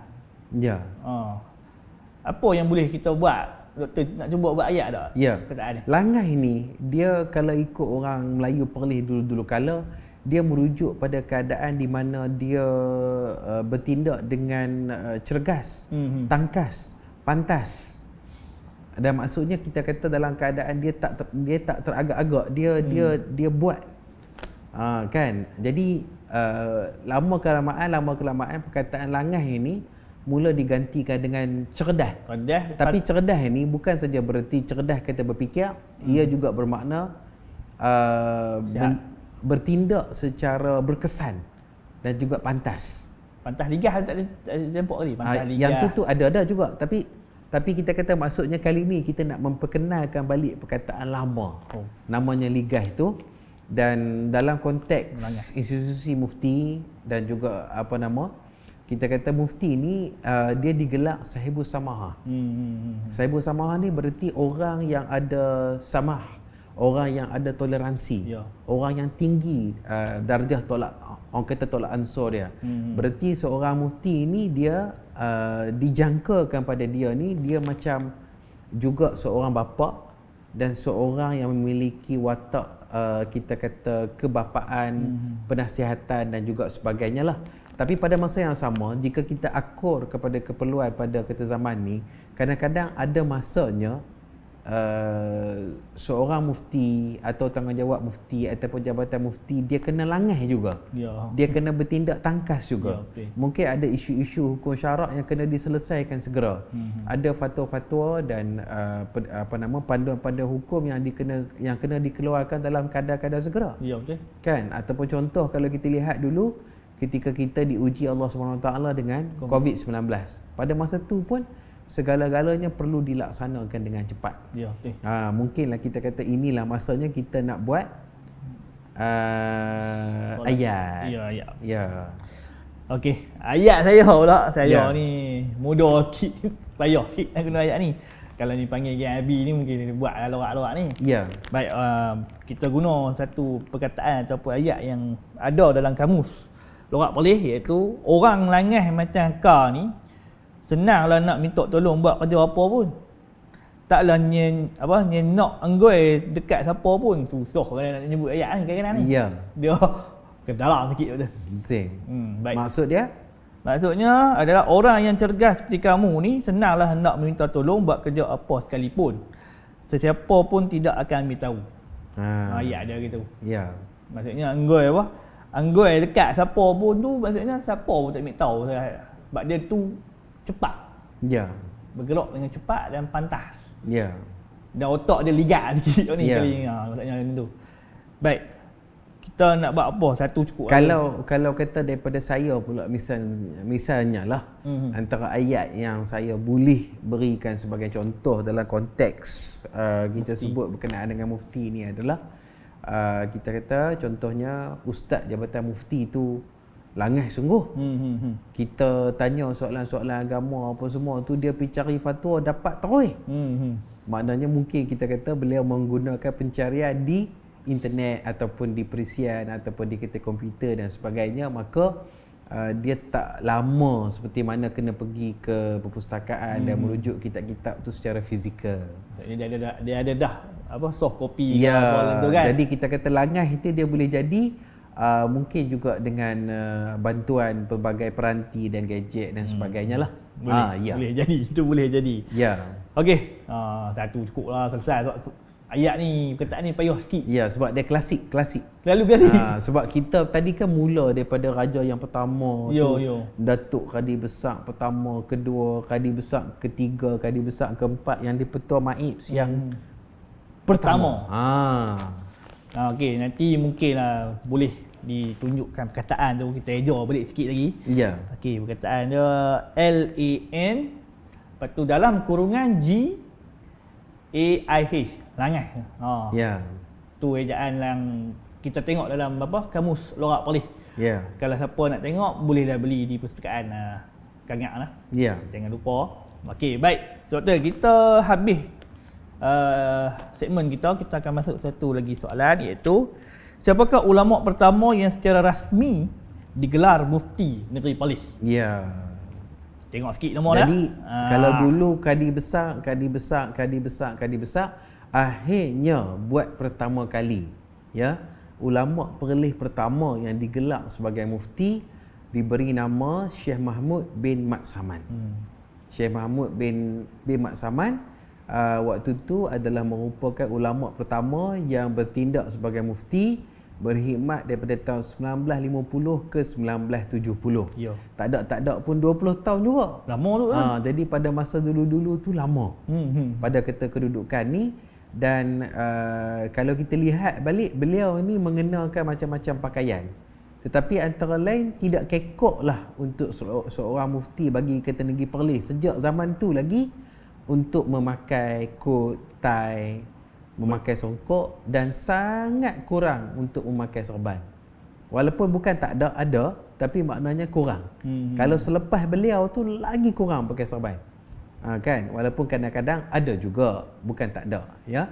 Apa yang boleh kita buat? Doktor nak cuba buat ayat tak? Perkataan ni. Langai ni, dia kalau ikut orang Melayu perlis dulu-dulu kala, dia merujuk pada keadaan di mana dia bertindak dengan cergas, tangkas, pantas. Dan maksudnya kita kata dalam keadaan dia tak teragak-agak, dia buat. Kan? Jadi lama kelamaan perkataan langai ini mula digantikan dengan cerdas. Tapi cerdas ini bukan saja bererti cerdas kata berfikir, ia juga bermakna bertindak secara berkesan dan juga pantas. Pantas ligah tak ada jemput tadi. Pantas ligah. Yang tu ada juga, tapi kita kata maksudnya kali ni kita nak memperkenalkan balik perkataan lama. Namanya ligah itu, dan dalam konteks institusi mufti dan juga kita kata mufti ni dia digelar sahibus samahah. Sahibus samahah ni berarti orang yang ada samah, orang yang ada toleransi, orang yang tinggi darjah tolak, orang kata tolak ansur dia. Berarti seorang mufti ni dia dijangkakan pada dia ni, dia macam juga seorang bapa dan seorang yang memiliki watak kita kata kebapaan, penasihatan dan juga sebagainya lah. Tapi pada masa yang sama, jika kita akur kepada keperluan pada zaman ni, kadang-kadang ada masanya seorang mufti atau tanggungjawab mufti ataupun jabatan mufti, dia kena langai juga. Dia kena bertindak tangkas juga. Mungkin ada isu-isu hukum syarak yang kena diselesaikan segera. Ada fatwa-fatwa dan panduan-panduan hukum yang kena dikeluarkan dalam kadar-kadar segera. Kan? Ataupun contoh kalau kita lihat dulu ketika kita diuji Allah SWT dengan COVID-19. Pada masa tu pun segala-galanya perlu dilaksanakan dengan cepat. Mungkinlah kita kata inilah masanya kita nak buat ayat. Okey, ayat saya pula. Saya ni mudah sikit, payah sikit nak guna ayat ni. Kalau ni panggil GIB ni mungkin buat lorak-lorak ni. Baik, kita guna satu perkataan ataupun ayat yang ada dalam kamus lorak polis, iaitu orang langas macam kau ni senanglah nak minta tolong buat kerja apa pun. Taklah nak anggoi dekat siapa pun. Susah kalau nak nyebut ayat ni kadang-kadang ni. Dia ke dalam sikit betul. Baik. Maksudnya adalah orang yang cergas seperti kamu ni senanglah hendak meminta tolong buat kerja apa sekalipun. Sesiapa pun tidak akan ambil tahu. Ayat dia gitu. Maksudnya anggoi dekat siapa pun tu, maksudnya siapa pun tak ambil tahu. Sebab dia tu cepat. Bergerak dengan cepat dan pantas. Dan otak dia ligat sikit ni kali ni. Maksudnya macam tu. Baik. Kita nak buat apa? Satu cukup. Kalau kata daripada saya pula misalnya lah, antara ayat yang saya boleh berikan sebagai contoh dalam konteks kita sebut berkenaan dengan mufti ni adalah kita kata contohnya ustaz jabatan mufti tu langai sungguh. Kita tanya soalan-soalan agama apa semua tu, dia pergi cari fatwa dapat terus. Maknanya mungkin kita kata beliau menggunakan pencarian di internet ataupun di perisian ataupun di kereta komputer dan sebagainya, maka dia tak lama seperti mana kena pergi ke perpustakaan dan merujuk kitab-kitab tu secara fizikal. Dia ada dah soft copy apa kan. Jadi kita kata langai itu dia boleh jadi mungkin juga dengan bantuan pelbagai peranti dan gadget dan sebagainya lah. Boleh jadi, itu boleh jadi. Okey, satu cukup lah, selesai Ayat ni, perkataan ni payah sikit. Ya, sebab dia klasik. Lalu kali. Sebab kita tadi kan mula daripada raja yang pertama Yo. Datuk Kadi Besar pertama, kedua, Kadi Besar ketiga, Kadi Besar keempat, yang di-Petua Maib yang pertama. Okey, nanti mungkinlah boleh ditunjukkan perkataan tu, kita ejar balik sikit lagi. Ya. Okey, perkataan dia LAN, lepas tu dalam kurungan GAIH, langai. Ya. Tu ejaan yang kita tengok dalam kamus lorak Perlis. Ya. Kalau siapa nak tengok boleh dah beli di perpustakaan Kangak lah. Ya. Jangan lupa. Okey, baik. Sebab tu kita habis segmen kita akan masuk satu lagi soalan, iaitu siapakah ulama pertama yang secara rasmi digelar mufti negeri Perlis? Ya. Tengok sikit nama dah. Jadi kalau dulu Kadi Besar, akhirnya buat pertama kali, ya, ulama Perlis pertama yang digelar sebagai mufti diberi nama Syekh Mahmud bin Mat Saman. Syekh Mahmud bin Mat Saman waktu tu adalah merupakan ulama pertama yang bertindak sebagai mufti, berkhidmat daripada tahun 1950 ke 1970. Ya. Tak ada pun 20 tahun juga. Lama tu kan? Jadi pada masa dulu-dulu tu lama. Pada kedudukan ni. Dan kalau kita lihat balik, beliau ni mengenakan macam-macam pakaian. Tetapi antara lain tidak kekok lah untuk seorang mufti bagi kata negeri Perlis sejak zaman tu lagi, untuk memakai kod, tie, memakai songkok, dan sangat kurang untuk memakai serban. Walaupun bukan tak ada, tapi maknanya kurang. Kalau selepas beliau tu lagi kurang pakai serban. Kan? Walaupun kadang-kadang ada juga, bukan tak ada, ya.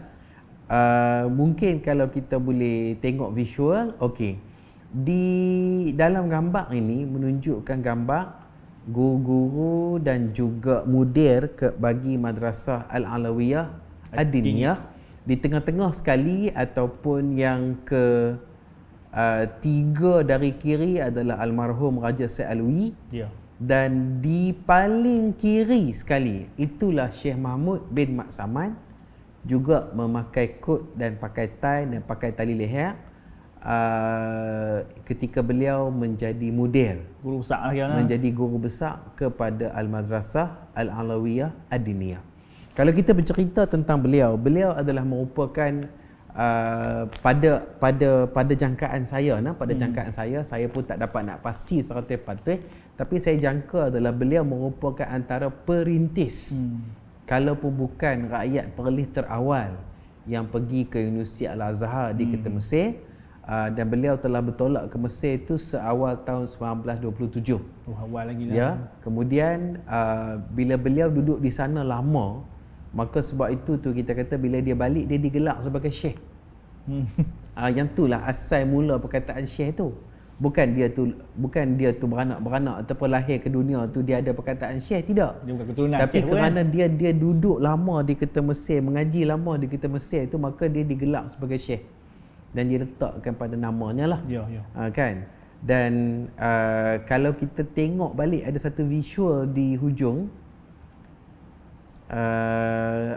Mungkin kalau kita boleh tengok visual, okey. Di dalam gambar ini menunjukkan gambar guru-guru dan juga mudir bagi Madrasah Al-Alawiyah Ad-Diniyah. Di tengah-tengah sekali ataupun yang tiga dari kiri adalah almarhum Raja Syed Alwi. Ya. Dan di paling kiri sekali itulah Syekh Mahmud bin Mat Saman, juga memakai kod dan pakai tie dan pakai tali leher ketika beliau menjadi mudir, Guru besar lah menjadi guru besar kepada Al-Madrasah Al-Alawiyah Ad-Diniyah. Kalau kita bercerita tentang beliau adalah merupakan pada jangkaan saya, saya pun tak dapat nak pasti 100%, tapi saya jangka adalah beliau merupakan antara perintis, kalaupun bukan rakyat Perlis terawal yang pergi ke Universiti Al-Azhar di Kota Mesir, dan beliau telah bertolak ke Mesir itu seawal tahun 1927. Awal lagi lah. Ya, kemudian bila beliau duduk di sana lama, maka sebab itu tu kita kata bila dia balik dia digelar sebagai syekh. Yang itulah asal mula perkataan syekh tu. Bukan dia tu beranak ataupun lahir ke dunia tu dia ada perkataan syekh, tidak. Dia bukan keturunan tapi syekh kerana dia duduk lama di Kota Mesir, mengaji lama di Kota Mesir itu, maka dia digelar sebagai syekh. Dan dia letakkan pada namanya lah. Ya. Kan? Dan kalau kita tengok balik ada satu visual di hujung,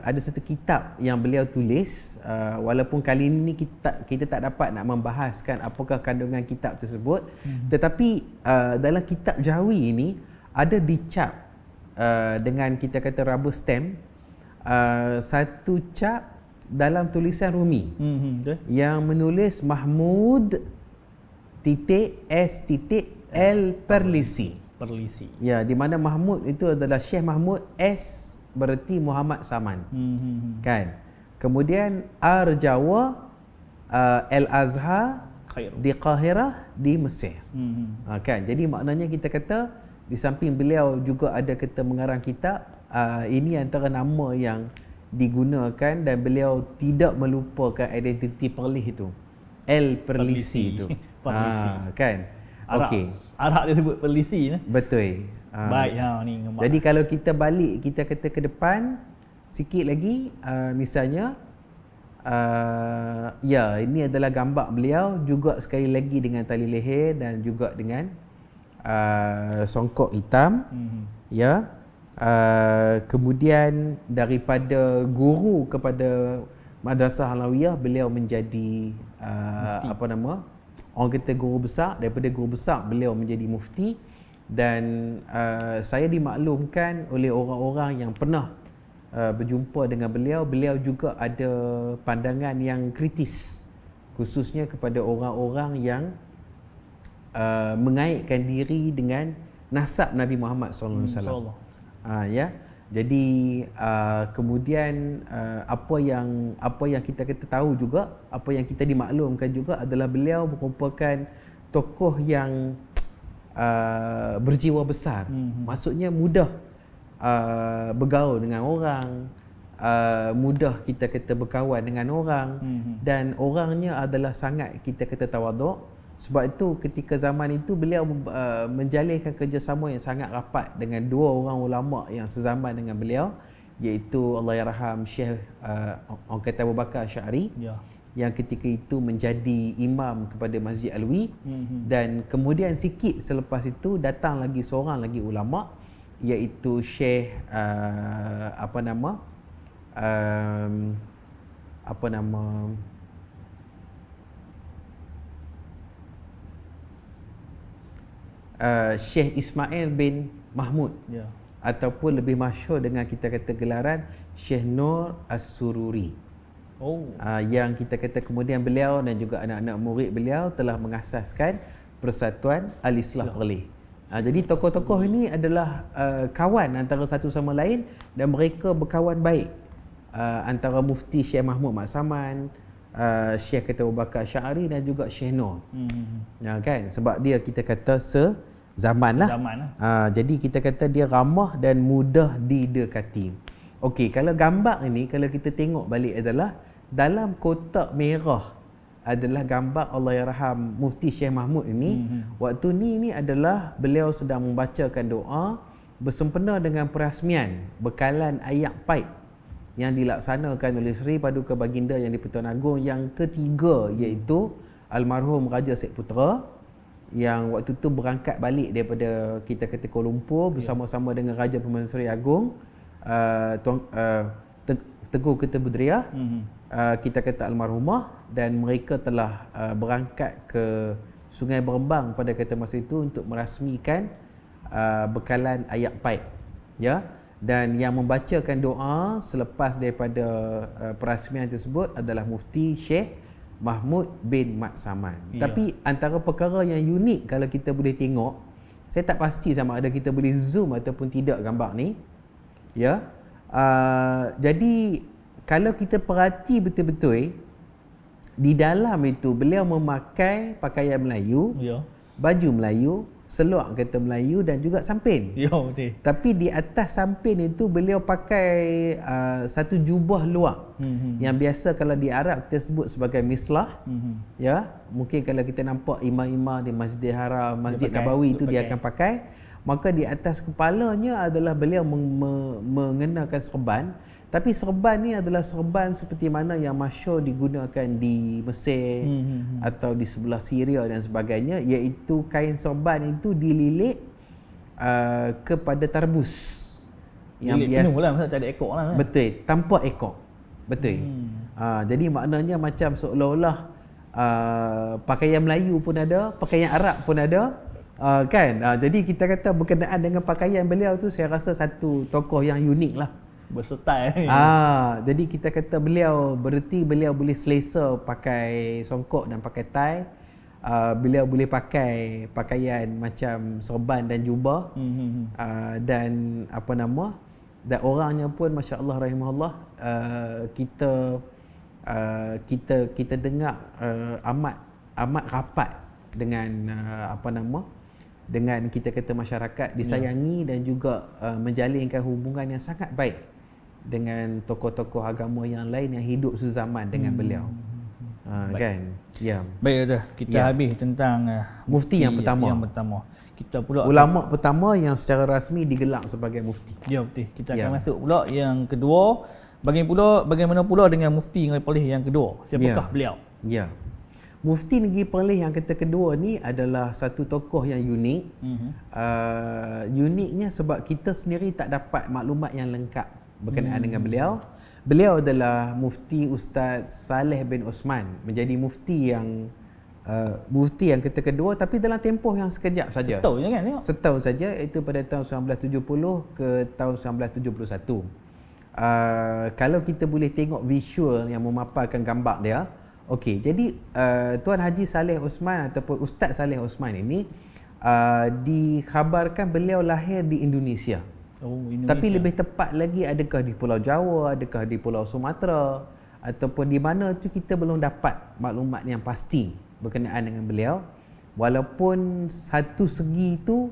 ada satu kitab yang beliau tulis, walaupun kali ini kita tak dapat nak membahaskan apakah kandungan kitab tersebut, tetapi dalam kitab Jawi ini ada dicap dengan kita kata rubber stamp, satu cap dalam tulisan Rumi yang menulis Mahmud S L Perlisi. Ya, di mana Mahmud itu adalah Syekh Mahmud, S berarti Muhammad Saman. Kan? Kemudian R Jawa, Al-Azhar di Qahirah di Mesir. Kan? Jadi maknanya kita kata di samping beliau juga ada kita mengarang kitab, ini antara nama yang digunakan, dan beliau tidak melupakan identiti Perlis itu, L Perlisi itu. Kan? Okey. Arab dia sebut Perlisi. Betul. Baik ni. Jadi kalau kita balik, kita kata ke depan sikit lagi, misalnya ya, ini adalah gambar beliau juga sekali lagi dengan tali leher dan juga dengan songkok hitam. Kemudian daripada guru kepada Madrasah Alawiyah beliau menjadi apa nama, orang kata guru besar. Daripada guru besar beliau menjadi mufti. Dan saya dimaklumkan oleh orang-orang yang pernah berjumpa dengan beliau, beliau juga ada pandangan yang kritis, khususnya kepada orang-orang yang mengaitkan diri dengan nasab Nabi Muhammad SAW. Ya. Jadi kemudian apa yang kita tahu juga, apa yang kita dimaklumkan juga adalah beliau merupakan tokoh yang berjiwa besar. Maksudnya mudah bergaul dengan orang, mudah kita kata berkawan dengan orang, dan orangnya adalah sangat kita kata tawaduk. Sebab itu ketika zaman itu beliau menjalinkan kerjasama yang sangat rapat dengan dua orang ulama yang sezaman dengan beliau, iaitu Allahyarham Syekh orang kata Abu Bakar Asy'ari, yang ketika itu menjadi imam kepada Masjid Alwi. Dan kemudian sikit selepas itu datang lagi seorang lagi ulama, iaitu Syekh Syekh Ismail bin Mahmud, ataupun lebih masyhur dengan kita kata gelaran Syekh Nur As-Sururi. Yang kita kata kemudian beliau dan juga anak-anak murid beliau telah mengasaskan Persatuan Al-Islah Perlis. Jadi tokoh-tokoh ini adalah kawan antara satu sama lain, dan mereka berkawan baik antara Mufti Syekh Mahmud Mat Saman, Syekh Abu Bakar Asy'ari dan juga Syekh Nur. Kan, sebab dia kita kata sezaman lah. Jadi kita kata dia ramah dan mudah didekati. Okey, kalau gambar ini kalau kita tengok balik adalah dalam kotak merah adalah gambar Allahyarham Mufti Syekh Mahmud ini. Waktu ni adalah beliau sedang membacakan doa bersempena dengan perasmian bekalan ayak paip yang dilaksanakan oleh Seri Paduka Baginda Yang di-Pertuan Agong yang ketiga, iaitu almarhum Raja Sek Putra, yang waktu tu berangkat balik daripada kita kata Kuala Lumpur bersama-sama dengan Raja Pemansuri Agong Tengku Ketubudriah, kita kata almarhumah, dan mereka telah berangkat ke Sungai Berembang pada kata masa itu untuk merasmikan bekalan ayak paip, ya. Dan yang membacakan doa selepas daripada perasmian tersebut adalah Mufti Syekh Mahmud bin Mat Saman. Tapi antara perkara yang unik kalau kita boleh tengok, saya tak pasti sama ada kita boleh zoom ataupun tidak gambar ni, ya. Jadi kalau kita perhati betul-betul, di dalam itu beliau memakai pakaian Melayu, baju Melayu, selok kata Melayu, dan juga sampin. Betul. Tapi di atas sampin itu beliau pakai satu jubah luar, yang biasa kalau di Arab kita sebut sebagai mislah. Ya, mungkin kalau kita nampak imam-imam di Masjidil Haram, Masjid Nabawi itu dia akan pakai. Maka di atas kepalanya adalah beliau mengenakan serban. Tapi serban ni adalah serban seperti mana yang masyhur digunakan di Mesir atau di sebelah Syria dan sebagainya, iaitu kain serban itu dililit kepada tarbus yang biasa. Penuh lah, tak ada ekor lah. Betul, tanpa ekor. Betul. Jadi maknanya macam seolah-olah pakaian Melayu pun ada, pakaian Arab pun ada. Kan? Jadi kita kata berkenaan dengan pakaian beliau tu, saya rasa satu tokoh yang unik lah. Bersetai. Jadi kita kata beliau bererti beliau boleh selesa pakai songkok dan pakai tie. Beliau boleh pakai pakaian macam serban dan jubah. Dan apa nama, dan orangnya pun masya-Allah rahimahullah, kita dengar amat rapat dengan apa nama, dengan kita kata masyarakat, disayangi dan juga menjalinkan hubungan yang sangat baik dengan tokoh-tokoh agama yang lain yang hidup sezaman dengan beliau. Kan? Ya. Baik, dah kita habis tentang mufti yang pertama. Kita pula ulama pertama yang secara rasmi digelar sebagai mufti. Ya, betul. Kita akan masuk pula yang kedua. Bagaimana pula dengan mufti Negeri Perlis yang kedua? Siapakah beliau? Ya. Mufti Negeri Perlis yang kedua ni adalah satu tokoh yang unik. Uniknya sebab kita sendiri tak dapat maklumat yang lengkap berkenaan dengan beliau. Beliau adalah Mufti Ustaz Saleh bin Osman, menjadi mufti yang kita kedua, tapi dalam tempoh yang sekejap saja. Setahun je kan tengok? Setahun saja, itu pada tahun 1970 ke tahun 1971. Kalau kita boleh tengok visual yang memaparkan gambar dia. Okey, jadi Tuan Haji Saleh Osman ataupun Ustaz Saleh Osman ini dikhabarkan beliau lahir di Indonesia. Oh, Indonesia. Tapi lebih tepat lagi, adakah di Pulau Jawa, adakah di Pulau Sumatera, ataupun di mana tu kita belum dapat maklumat yang pasti berkenaan dengan beliau. Walaupun satu segi itu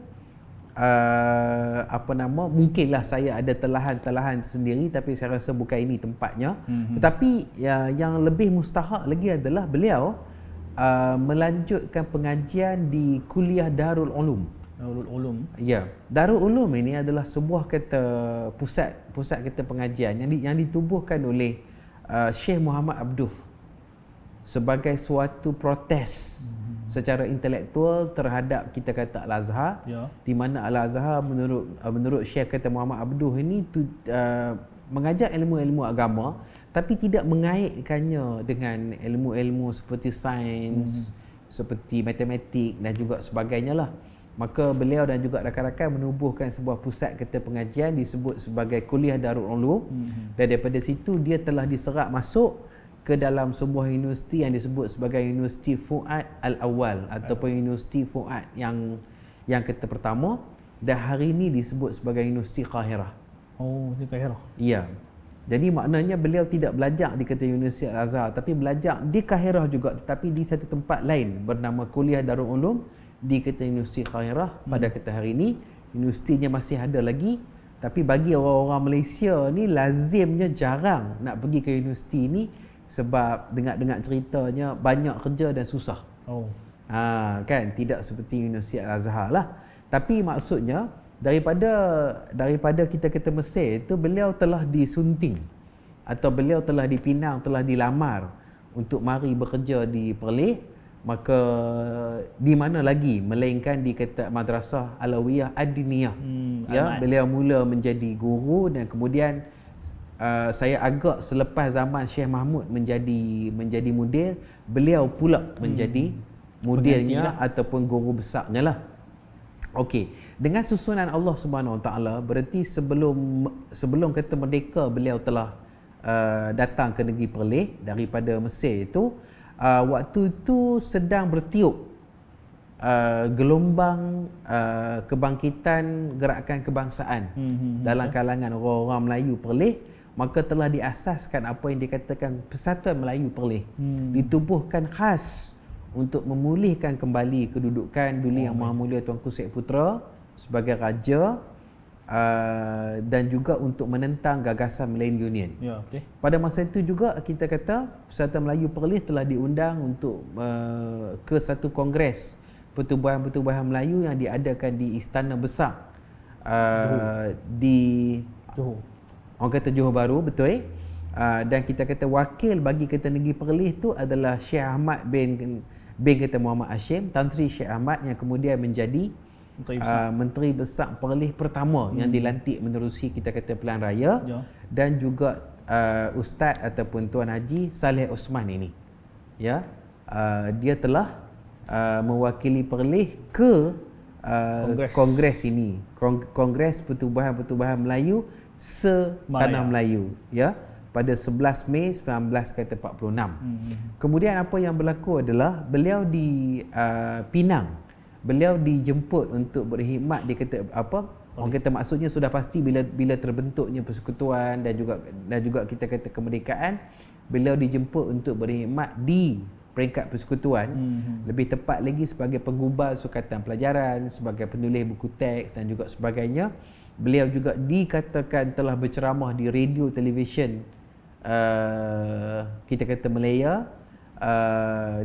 mungkinlah saya ada telahan-telahan sendiri, tapi saya rasa bukan ini tempatnya. Tetapi yang lebih mustahak lagi adalah beliau melanjutkan pengajian di Kuliah Darul Ulum. Darul Ulum. Ya, Darul Ulum ini adalah sebuah pusat kita pengajian yang ditubuhkan oleh Syekh Muhammad Abduh sebagai suatu protes secara intelektual terhadap kita kata Al-Azhar, di mana Al-Azhar menurut Syekh kata Muhammad Abduh ini mengajar ilmu-ilmu agama tapi tidak mengaitkannya dengan ilmu-ilmu seperti sains, seperti matematik dan juga sebagainya lah. Maka beliau dan juga rakan-rakan menubuhkan sebuah pusat kita pengajian disebut sebagai Kuliah Darul Ulum, dan daripada situ dia telah diserap masuk ke dalam sebuah universiti yang disebut sebagai Universiti Fuad Al-Awwal ataupun Universiti Fuad yang kita pertama, dan hari ini disebut sebagai Universiti Qahirah. Oh, di Qahirah. Ya. Jadi maknanya beliau tidak belajar di kata Universiti Al-Azhar, tapi belajar di Qahirah juga, tetapi di satu tempat lain bernama Kuliah Darul Ulum di kata Universiti Qahirah. Pada kata hari ini universitinya masih ada lagi, tapi bagi orang-orang Malaysia ni lazimnya jarang nak pergi ke universiti ni sebab dengar-dengar ceritanya banyak kerja dan susah. Kan tidak seperti Universiti Al-Azhar lah. Tapi maksudnya daripada kita Mesir itu beliau telah disunting atau beliau telah dipinang, telah dilamar untuk mari bekerja di Perlis. Maka di mana lagi melainkan di kata Madrasah Alawiyah Ad-Diniyah. Beliau mula menjadi guru dan kemudian saya agak selepas zaman Syekh Mahmud menjadi mudir, beliau pula menjadi mudirnya ataupun guru besarnya lah. Okey, dengan susunan Allah Subhanahu Wa Taala, berarti sebelum kata merdeka beliau telah datang ke negeri Perlis daripada Mesir itu. Waktu itu sedang bertiup gelombang kebangkitan gerakan kebangsaan dalam kalangan orang-orang Melayu Perlis. Maka telah diasaskan apa yang dikatakan Persatuan Melayu Perlis, ditubuhkan khas untuk memulihkan kembali kedudukan dulu yang Maha Mulia Tuanku Syed Putra sebagai raja, dan juga untuk menentang gagasan Melayu Union. Pada masa itu juga kita kata Persatuan Melayu Perlis telah diundang untuk ke satu kongres pertubuhan-pertubuhan Melayu yang diadakan di Istana Besar di Johor. Orang kata Johor Bahru, betul. Dan kita kata wakil bagi kita negeri Perlis tu adalah Syekh Ahmad bin kata Muhammad Hashim, Tan Sri Syekh Ahmad, yang kemudian menjadi Menteri Besar Perlis pertama yang dilantik menerusi kita kata pilihan raya. Dan juga Ustaz ataupun Tuan Haji Saleh Osman ini, dia telah mewakili Perlis ke kongres ini, Kongres Pertubuhan-Pertubuhan Melayu Setanah Melayu, pada 11 Mei 1946. Kemudian apa yang berlaku adalah beliau di Pinang. Beliau dijemput untuk berkhidmat di kata orang kata maksudnya sudah pasti bila terbentuknya persekutuan dan juga kita kata kemerdekaan, beliau dijemput untuk berkhidmat di peringkat persekutuan. Lebih tepat lagi sebagai penggubal sukatan pelajaran, sebagai penulis buku teks dan juga sebagainya. Beliau juga dikatakan telah berceramah di radio televisyen kita kata Malaya,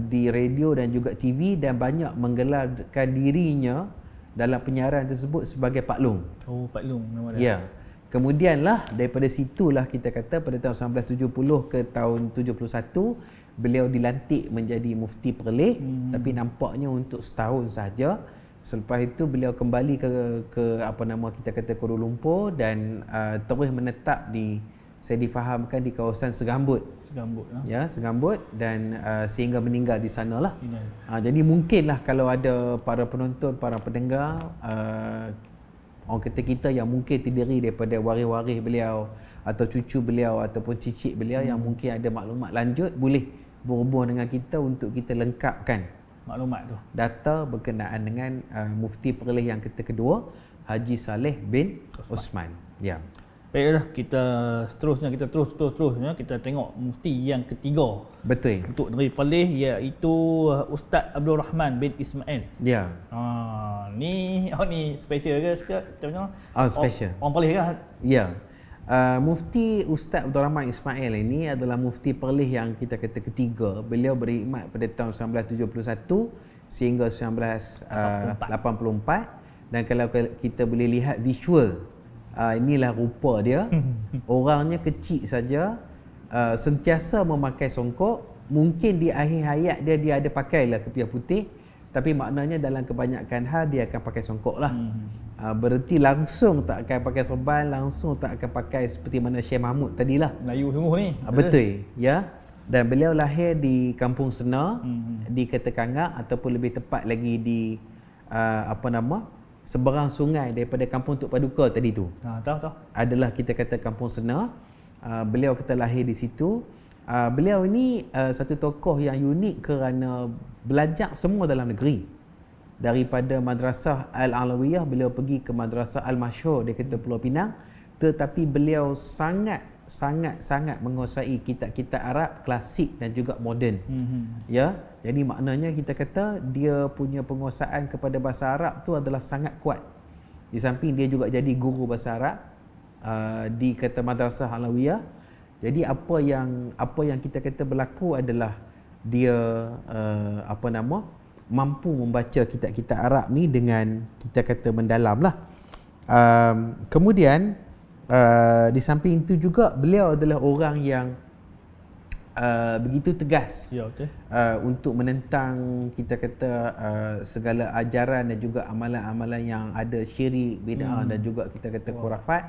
di radio dan juga TV, dan banyak menggelarkan dirinya dalam penyiaran tersebut sebagai Pak Long. Pak Long nama dia. Kemudianlah daripada situlah kita kata pada tahun 1970 ke tahun 71 beliau dilantik menjadi mufti Perlis, tapi nampaknya untuk setahun sahaja. Selepas itu beliau kembali ke kita kata Kuala Lumpur dan terus menetap di saya difahamkan di kawasan Segambut. Segambut dan sehingga meninggal di sanalah. Jadi mungkinlah kalau ada para penonton, para pendengar, orang kata kita yang mungkin terdiri daripada waris-waris beliau atau cucu beliau ataupun cicit beliau yang mungkin ada maklumat lanjut, boleh berhubung dengan kita untuk kita lengkapkan maklumat tu, data berkenaan dengan Mufti Perlis yang kedua, Haji Saleh bin Osman. Ya. Baiklah, kita seterusnya kita kita tengok Mufti yang ketiga. Betul. Untuk Negeri Perlis, iaitu Ustaz Abdul Rahman bin Ismail. Ya. Ni special ke sekarang? Special. Orang Perlis ke? Ya. Mufti Ustaz Abdul Rahman Ismail ini adalah Mufti Perlis yang kita kata ketiga. Beliau berkhidmat pada tahun 1971 sehingga 1984. Dan kalau kita boleh lihat visual, inilah rupa dia. Orangnya kecil saja, sentiasa memakai songkok. Mungkin di akhir hayat dia ada pakailah kepiah putih, tapi maknanya dalam kebanyakan hal dia akan pakai songkok lah. Berarti langsung tak akan pakai serban, langsung tak akan pakai seperti mana Syekh Mahmud tadilah. Melayu sungguh ni. Betul, ya. Dan beliau lahir di Kampung Sena, di Ketekangak, ataupun lebih tepat lagi di seberang sungai daripada Kampung Tok Paduka tadi tu. Tahu. Adalah kita kata Kampung Sena. Beliau kita lahir di situ. Beliau ini satu tokoh yang unik kerana belajar semua dalam negeri. Daripada Madrasah Al-Alawiyah, beliau pergi ke Madrasah Al-Masyhur di kota Pulau Pinang, tetapi beliau sangat menguasai kitab-kitab Arab klasik dan juga moden. Ya, jadi maknanya kita kata dia punya penguasaan kepada bahasa Arab tu adalah sangat kuat. Di samping dia juga jadi guru bahasa Arab di kata Madrasah Alawiyah. Jadi apa yang kita kata berlaku adalah dia mampu membaca kitab-kitab Arab ni dengan kita kata mendalam lah. Kemudian di samping itu juga beliau adalah orang yang begitu tegas untuk menentang kita kata segala ajaran dan juga amalan-amalan yang ada syirik, bid'ah dan juga kita kata khurafat.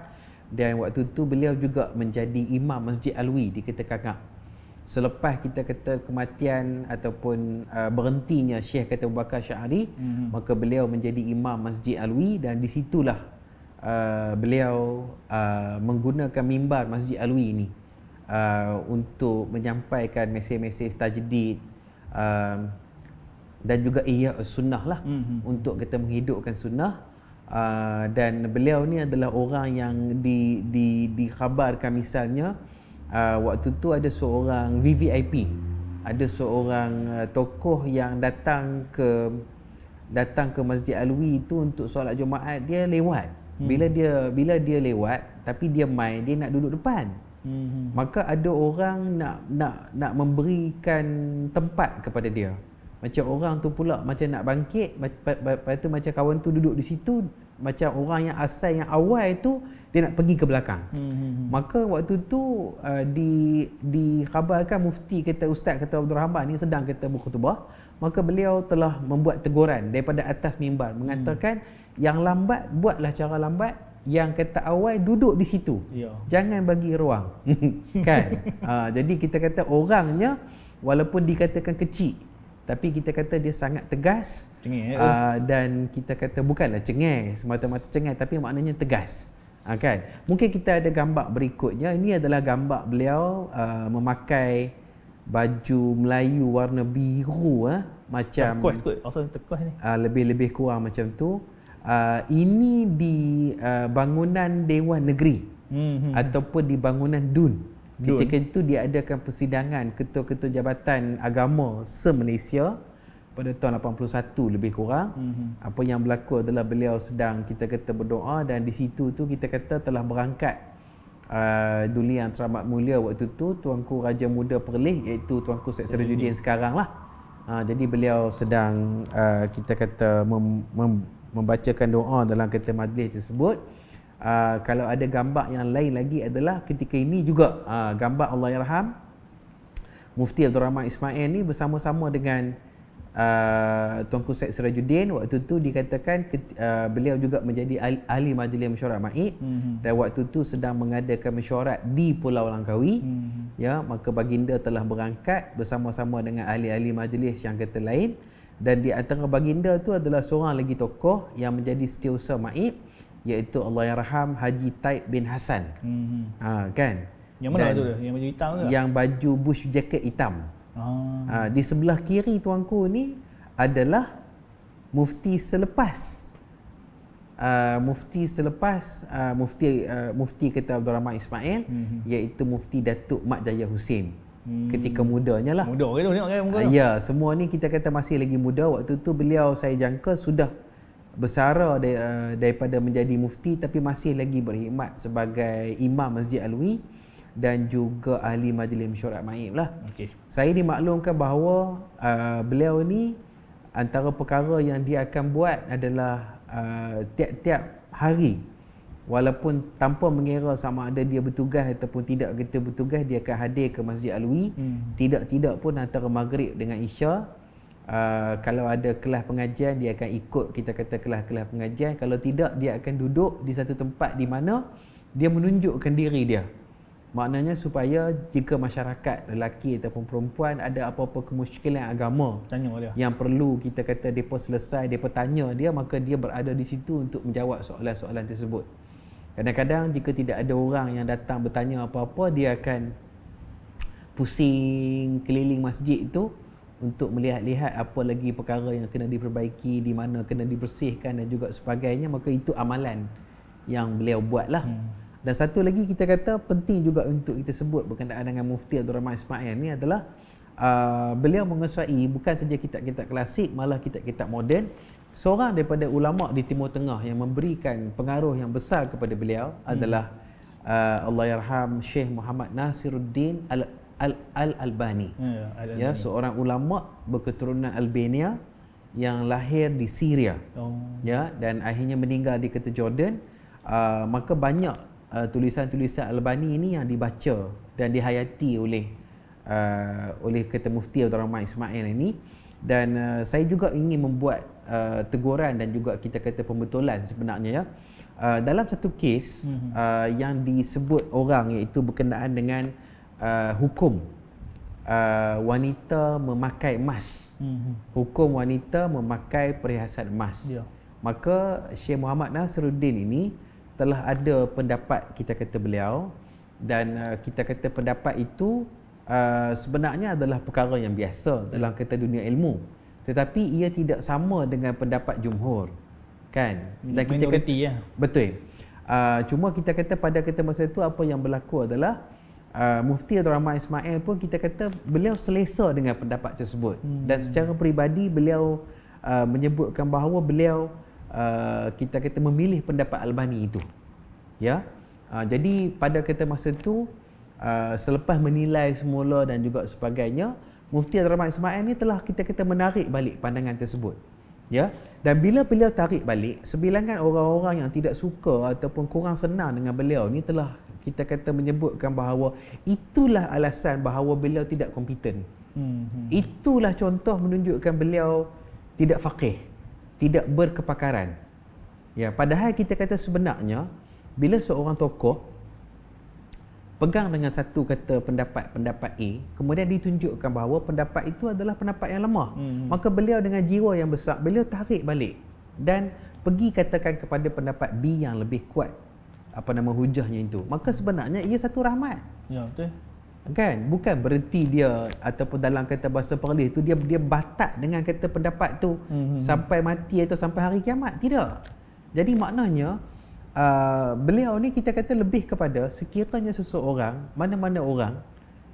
Dan waktu tu beliau juga menjadi imam Masjid Alwi di Ketekangak. Selepas kita kata kematian ataupun berhentinya Syekh kata Abu Bakar Syahari, maka beliau menjadi imam Masjid Alwi dan di situlah beliau menggunakan mimbar Masjid Alwi ini untuk menyampaikan mesej-mesej tajdid dan juga ihya sunnah lah, untuk kita menghidupkan sunnah. Dan beliau ni adalah orang yang dikhabarkan misalnya waktu tu ada seorang VVIP, ada seorang tokoh yang datang ke Masjid Alwi itu untuk solat Jumaat. Dia lewat. Bila dia lewat, tapi dia nak duduk depan. Maka ada orang nak memberikan tempat kepada dia. Macam orang tu pula macam nak bangkit, lepas tu macam kawan tu duduk di situ, macam orang yang asal yang awal tu dia nak pergi ke belakang. Maka waktu tu dikhabarkan Mufti kata Ustaz kata Abdul Rahman ni sedang kata berkhutbah, maka beliau telah membuat teguran daripada atas mimbar mengatakan yang lambat buatlah cara lambat, yang kata awal duduk di situ. Jangan bagi ruang. Kan? Jadi kita kata orangnya walaupun dikatakan kecil, tapi kita kata dia sangat tegas, dan kita kata bukanlah cengeng semata-mata cengeng, tapi maknanya tegas. Kan? Mungkin kita ada gambar berikutnya. Ini adalah gambar beliau memakai baju Melayu warna biru, macam tekos ni. Lebih kurang macam tu. Ini di bangunan Dewan Negeri ataupun di bangunan DUN. Ketika itu diadakan persidangan ketua-ketua jabatan agama se-Malaysia pada tahun 81 lebih kurang. Apa yang berlaku adalah beliau sedang kita kata berdoa, dan di situ tu kita kata telah berangkat Duli Yang Teramat Mulia waktu tu Tuanku Raja Muda Perlis, iaitu Tuanku Syed Sirajuddin sekarang lah. Jadi beliau sedang kita kata membacakan doa dalam kata majlis tersebut. Kalau ada gambar yang lain lagi adalah ketika ini juga gambar Allahyarham Mufti Abdul Rahman Ismail ni bersama-sama dengan Tuanku Syed Sirajuddin waktu tu dikatakan beliau juga menjadi ahli majlis mesyuarat Maid dan waktu tu sedang mengadakan mesyuarat di Pulau Langkawi. Ya, maka baginda telah berangkat bersama-sama dengan ahli-ahli majlis yang kata lain, dan di antara baginda tu adalah seorang lagi tokoh yang menjadi setiausaha Maid, iaitu Allahyarham Haji Taib bin Hassan. Kan? Yang mana tu dia? Yang baju hitam ke? Yang baju bush jacket hitam. Di sebelah kiri tuanku ni adalah mufti selepas mufti Kota Abdul Rahman Ismail, iaitu Mufti Datuk Mat Jaya Hussein. Ketika mudanya lah. Muda ke tu tengok kan muka? Ya, semua ni kita kata masih lagi muda. Waktu tu beliau saya jangka sudah bersara daripada menjadi mufti, tapi masih lagi berkhidmat sebagai imam Masjid Alwi dan juga ahli majlis mesyuarat Maid lah. Saya dimaklumkan bahawa beliau ni antara perkara yang dia akan buat adalah tiap-tiap hari, walaupun tanpa mengira sama ada dia bertugas ataupun tidak kita bertugas, dia akan hadir ke Masjid Alwi. Tidak-tidak pun antara maghrib dengan isya, kalau ada kelas pengajian dia akan ikut, kita kata kelas-kelas pengajian. Kalau tidak, dia akan duduk di satu tempat di mana dia menunjukkan diri dia. Maknanya supaya jika masyarakat lelaki ataupun perempuan ada apa-apa kemusykilan agama yang perlu kita kata mereka selesai, mereka tanya dia, maka dia berada di situ untuk menjawab soalan-soalan tersebut. Kadang-kadang jika tidak ada orang yang datang bertanya apa-apa, dia akan pusing keliling masjid itu untuk melihat-lihat apa lagi perkara yang kena diperbaiki, di mana kena dibersihkan dan juga sebagainya. Maka itu amalan yang beliau buatlah. Dan satu lagi kita kata penting juga untuk kita sebut berkenaan dengan Mufti Abdul Rahman Ismail ni adalah beliau menguasai bukan saja kitab-kitab klasik, malah kitab-kitab moden. Seorang daripada ulama di Timur Tengah yang memberikan pengaruh yang besar kepada beliau adalah Allahyarham Syekh Muhammad Nasiruddin Al-Albani. Ya, seorang ulama berketurunan Albania yang lahir di Syria. Ya, dan akhirnya meninggal di kota Jordan. Maka banyak tulisan-tulisan Albani ini yang dibaca dan dihayati oleh Ketua Mufti Abdul Rahman Ismail ini. Dan saya juga ingin membuat teguran dan juga kita kata pembetulan sebenarnya ya. Dalam satu kes yang disebut orang, iaitu berkenaan dengan hukum wanita memakai emas. Hukum wanita memakai perhiasan emas. Maka Syekh Muhammad Nasiruddin ini telah ada pendapat kita kata beliau, dan kita kata pendapat itu sebenarnya adalah perkara yang biasa dalam kata dunia ilmu, tetapi ia tidak sama dengan pendapat jumhur, kan? Dan kita kata, betul. Cuma kita kata pada kata masa itu apa yang berlaku adalah Mufti Abdul Rahman Ismail pun kita kata beliau selesa dengan pendapat tersebut. Dan secara peribadi beliau menyebutkan bahawa beliau kita kata memilih pendapat Albani itu. Ya. Jadi pada kata masa itu selepas menilai semula dan juga sebagainya, Mufti Abdul Rahman Ismail ni telah kita kata menarik balik pandangan tersebut. Ya. Dan bila beliau tarik balik, sebilangan orang-orang yang tidak suka ataupun kurang senang dengan beliau ni telah kita kata menyebutkan bahawa itulah alasan bahawa beliau tidak kompeten. Itulah contoh menunjukkan beliau tidak faqih, tidak berkepakaran. Ya, padahal kita kata sebenarnya bila seorang tokoh pegang dengan satu kata pendapat A, kemudian ditunjukkan bahawa pendapat itu adalah pendapat yang lemah, maka beliau dengan jiwa yang besar beliau tarik balik dan pergi katakan kepada pendapat B yang lebih kuat hujahnya itu. Maka sebenarnya ia satu rahmat. Ya, betul. Kan, bukan berhenti dia ataupun dalam kata bahasa perlis tu dia batak dengan kata pendapat tu sampai mati atau sampai hari kiamat. Tidak. Jadi maknanya beliau ni kita kata lebih kepada sekiranya seseorang, mana-mana orang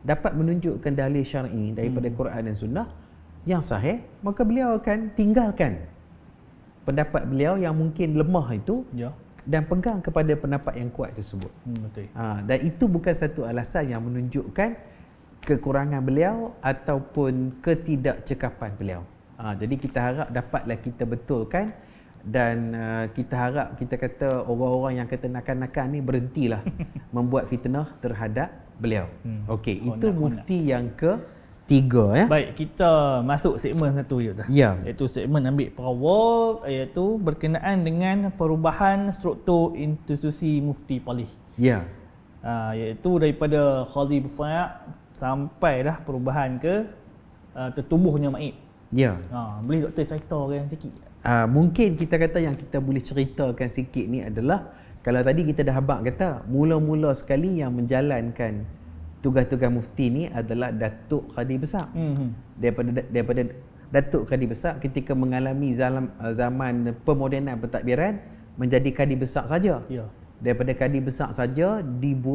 dapat menunjukkan dalil syar'i daripada Quran dan Sunnah yang sahih, maka beliau akan tinggalkan pendapat beliau yang mungkin lemah itu, dan pegang kepada pendapat yang kuat tersebut. Betul. Dan itu bukan satu alasan yang menunjukkan kekurangan beliau ataupun ketidakcekapan beliau. Jadi kita harap dapatlah kita betulkan, dan kita harap kita kata orang-orang yang kata nakal-nakal ni berhentilah membuat fitnah terhadap beliau. Okey, itu mufti yang 3 ya. Baik, kita masuk segmen satu je dah. Ya. Iaitu segmen ambil power, iaitu berkenaan dengan perubahan struktur institusi Mufti Palih. Ya. Iaitu daripada Qadhi Bufaq sampailah perubahan ke tertubuhnya Maib. Ya. Boleh doktor ceritakan sikit? Mungkin kita kata yang kita boleh ceritakan sikit ni adalah, kalau tadi kita dah habaq kata mula-mula sekali yang menjalankan tugas-tugas mufti ni adalah Datuk Qadhi Besar. Daripada Datuk Qadhi Besar ketika mengalami zaman pemodenan pentadbiran menjadi Qadhi Besar saja. Ya. Daripada Qadhi Besar saja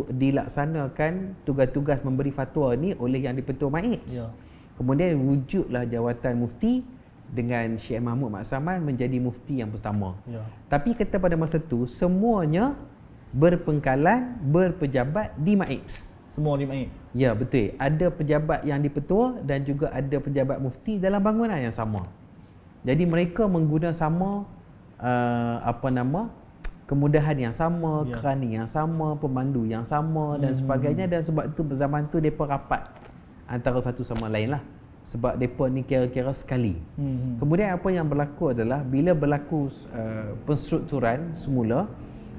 dilaksanakan tugas-tugas memberi fatwa ni oleh Yang di-Pertua Maib. Ya. Kemudian wujudlah jawatan mufti dengan Syekh Mahmud Mat Saman menjadi mufti yang pertama. Ya. Tapi kata pada masa tu semuanya berpengkalan, berpejabat di Maibs. Semua di Maib. Ya, betul. Ada pejabat yang di-Pertua dan juga ada pejabat mufti dalam bangunan yang sama. Jadi mereka mengguna sama kemudahan yang sama, Ya. kerani yang sama, pemandu yang sama dan sebagainya, dan sebab tu zaman tu depa rapat antara satu sama lain lah. Sebab depa ni kira-kira sekali. Kemudian apa yang berlaku adalah bila berlaku penstrukturan semula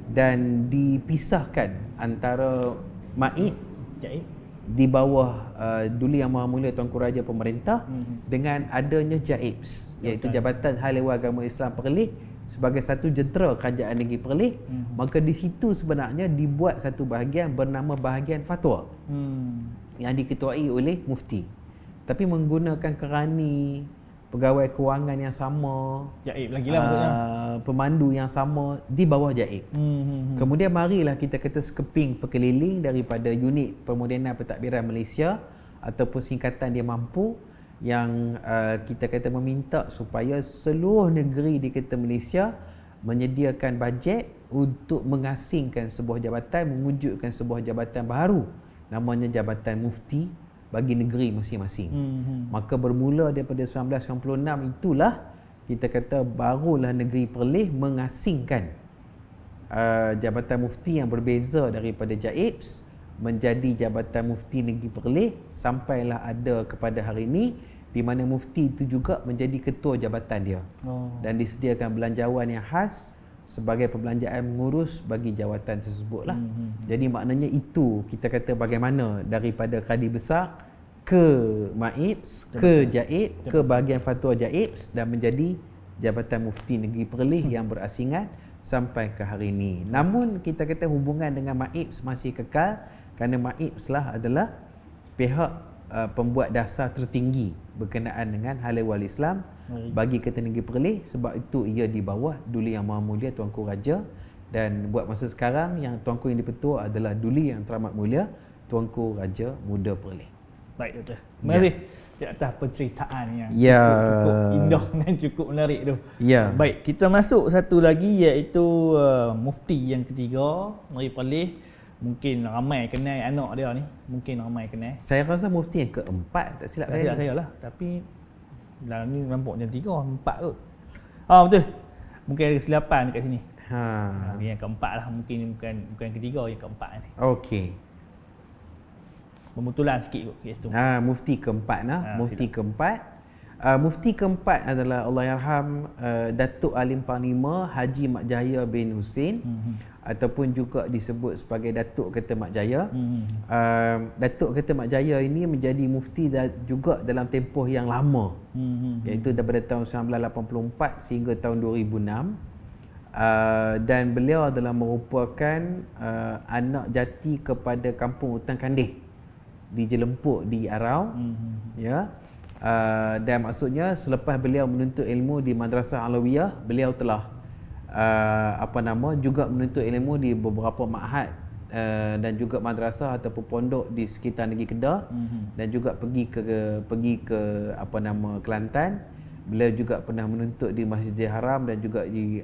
dan dipisahkan antara Maib Jaib. di bawah Duli Yang Maha Mulia Tuanku Raja Pemerintah dengan adanya JAIBS, iaitu Jabatan Hal Ehwal Agama Islam Perlis sebagai satu jentera Kerajaan Negeri Perlis. Maka di situ sebenarnya dibuat satu bahagian bernama bahagian fatwa yang diketuai oleh mufti, tapi menggunakan kerani, pegawai kewangan yang sama, Jaib lagi lah maksudnya. pemandu yang sama di bawah JAIB. Kemudian marilah kita kata sekeping pekeliling daripada unit pemodenan pentadbiran Malaysia ataupun singkatan dia mampu, yang kita kata meminta supaya seluruh negeri di kita Malaysia menyediakan bajet untuk mengasingkan sebuah jabatan, mewujudkan sebuah jabatan baru namanya Jabatan Mufti bagi negeri masing-masing. Maka bermula daripada 1996 itulah kita kata barulah negeri Perlis mengasingkan Jabatan Mufti yang berbeza daripada JAIBS menjadi Jabatan Mufti Negeri Perlis, sampailah ada kepada hari ini di mana mufti itu juga menjadi ketua jabatan dia. Dan disediakan belanjawan yang khas sebagai perbelanjaan mengurus bagi jawatan tersebut lah. Jadi maknanya itu kita kata bagaimana daripada Qadhi Besar ke Maibs, ke JAIB, ke bahagian fatwa JAIBS dan menjadi Jabatan Mufti Negeri Perlis yang berasingan sampai ke hari ini. Namun kita kata hubungan dengan Maibs masih kekal kerana Maibs lah adalah pihak pembuat dasar tertinggi berkenaan dengan hal ehwal Islam bagi kita Negeri Perlis. Sebab itu ia di bawah Duli Yang Maha Mulia Tuanku Raja, dan buat masa sekarang yang Tuanku yang di-Pertua adalah Duli Yang Teramat Mulia Tuanku Raja Muda Perlis. Baik doktor. Terima kasih di atas penceritaan yang Ya. cukup indah dan cukup menarik tu. Ya. Baik, kita masuk satu lagi iaitu mufti yang ketiga Negeri Perlis. Mungkin ramai kenal anak dia ni. Mungkin ramai kenal. Saya rasa mufti yang keempat, tak silap Tak silap saya. saya lah. Tapi dalam ni nampak macam 3, 4 kot. Betul. Mungkin ada kesilapan dekat sini. Yang keempat lah. Mungkin bukan ketiga, yang keempat ni. Okey. Pembetulan sikit kot kat situ. Mufti keempat nah. Mufti silap. keempat. Mufti keempat adalah Allahyarham Datuk Alim Panglima Haji Mat Jaya bin Husin, ataupun juga disebut sebagai Datuk Keta Mat Jaya. Datuk Keta Mat Jaya ini menjadi mufti juga dalam tempoh yang lama, iaitu daripada tahun 1984 sehingga tahun 2006. Dan beliau adalah merupakan anak jati kepada Kampung Hutan Kandih di Jelempuk di Arau. Ya. Dan maksudnya selepas beliau menuntut ilmu di Madrasah Alawiyah, beliau telah juga menuntut ilmu di beberapa ma'had dan juga madrasah ataupun pondok di sekitar negeri Kedah, dan juga pergi ke Kelantan. Beliau juga pernah menuntut di Masjidil Haram dan juga di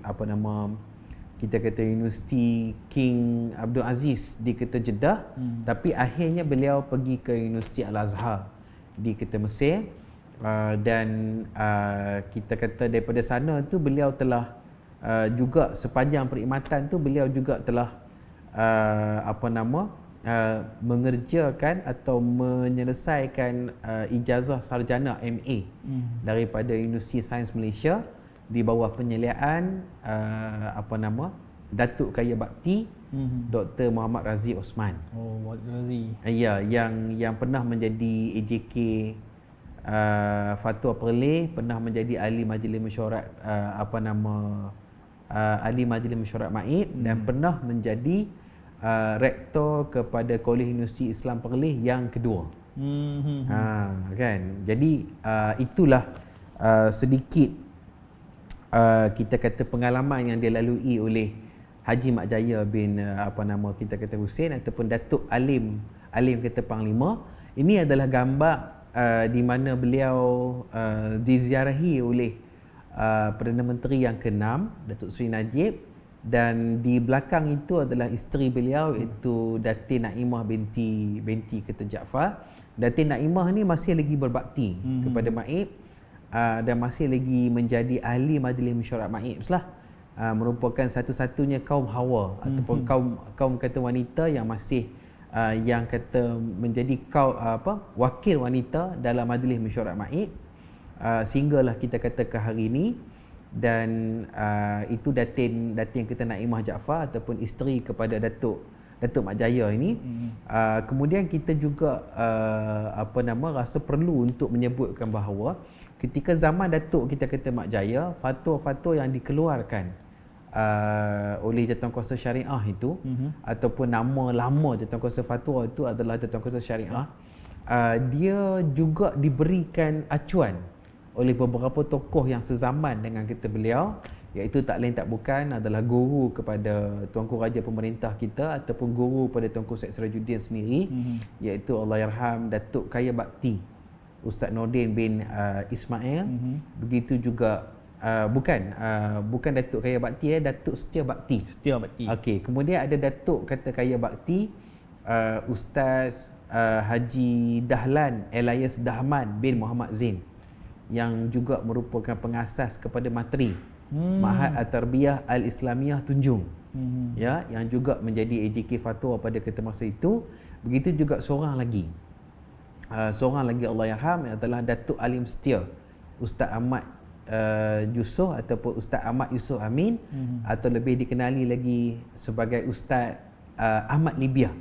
kita kata Universiti King Abdul Aziz di Kota Jeddah. Tapi akhirnya beliau pergi ke Universiti Al-Azhar di Kota Mesir. Dan kita kata daripada sana tu beliau telah juga sepanjang perkhidmatan tu beliau juga telah mengerjakan atau menyelesaikan ijazah sarjana MA daripada Universiti Sains Malaysia di bawah penyeliaan Datuk Kaya Bakti Dr. Muhammad Razi Osman. Oh, Razi. Ya, yang pernah menjadi AJK Fatwa Perleh, pernah menjadi ahli majlis mesyuarat ahli majlis mesyuarat MAIB dan pernah menjadi rektor kepada Kolej Universiti Islam Perleh yang kedua. Kan. Jadi itulah sedikit kita kata pengalaman yang dilalui oleh Haji Mak Jaya bin kita kata Hussein ataupun Datuk Alim kata Panglima. Ini adalah gambar di mana beliau diziarahi oleh Perdana Menteri yang ke-6 Datuk Seri Najib, dan di belakang itu adalah isteri beliau iaitu Datin Naimah binti Ketua Jaafar. Datin Naimah ni masih lagi berbakti kepada MAIB dan masih lagi menjadi ahli majlis mesyuarat MAIB lah. Merupakan satu-satunya kaum hawa ataupun kaum kata wanita yang masih yang kata menjadi wakil wanita dalam majlis mesyuarat MAIB sehinggalah kita kata ke hari ini. Dan itu Datin kita Naimah Jaafar ataupun isteri kepada Datuk Mak Jaya ini. Kemudian kita juga rasa perlu untuk menyebutkan bahawa ketika zaman Datuk kita kata Mak Jaya, fatwa-fatwa yang dikeluarkan oleh Jawatankuasa Syariah itu ataupun nama lama Jawatankuasa Fatwa itu adalah Jawatankuasa Syariah, dia juga diberikan acuan oleh beberapa tokoh yang sezaman dengan kita beliau, iaitu tak lain tak bukan adalah guru kepada Tuanku Raja Pemerintah kita ataupun guru pada Tuanku Syed Sirajuddin sendiri, iaitu Allahyarham Datuk Kaya Bakti Ustaz Nordin bin Ismail. Begitu juga bukan Datuk Kaya Bakti, Datuk Setia Bakti. Okey, kemudian ada Datuk kata Kaya Bakti Ustaz Haji Dahlan Elias Dahman bin Muhammad Zain, yang juga merupakan pengasas kepada Matri Ma'had At-Tarbiyah Al-Islamiyah Tunjung, ya, yang juga menjadi AJK Fatwa pada ketika masa itu. Begitu juga seorang lagi Allahyarham adalah Datuk Alim Setia Ustaz Ahmad Yusof ataupun Ustaz Ahmad Yusof Amin, atau lebih dikenali lagi sebagai Ustaz Ahmad Libya.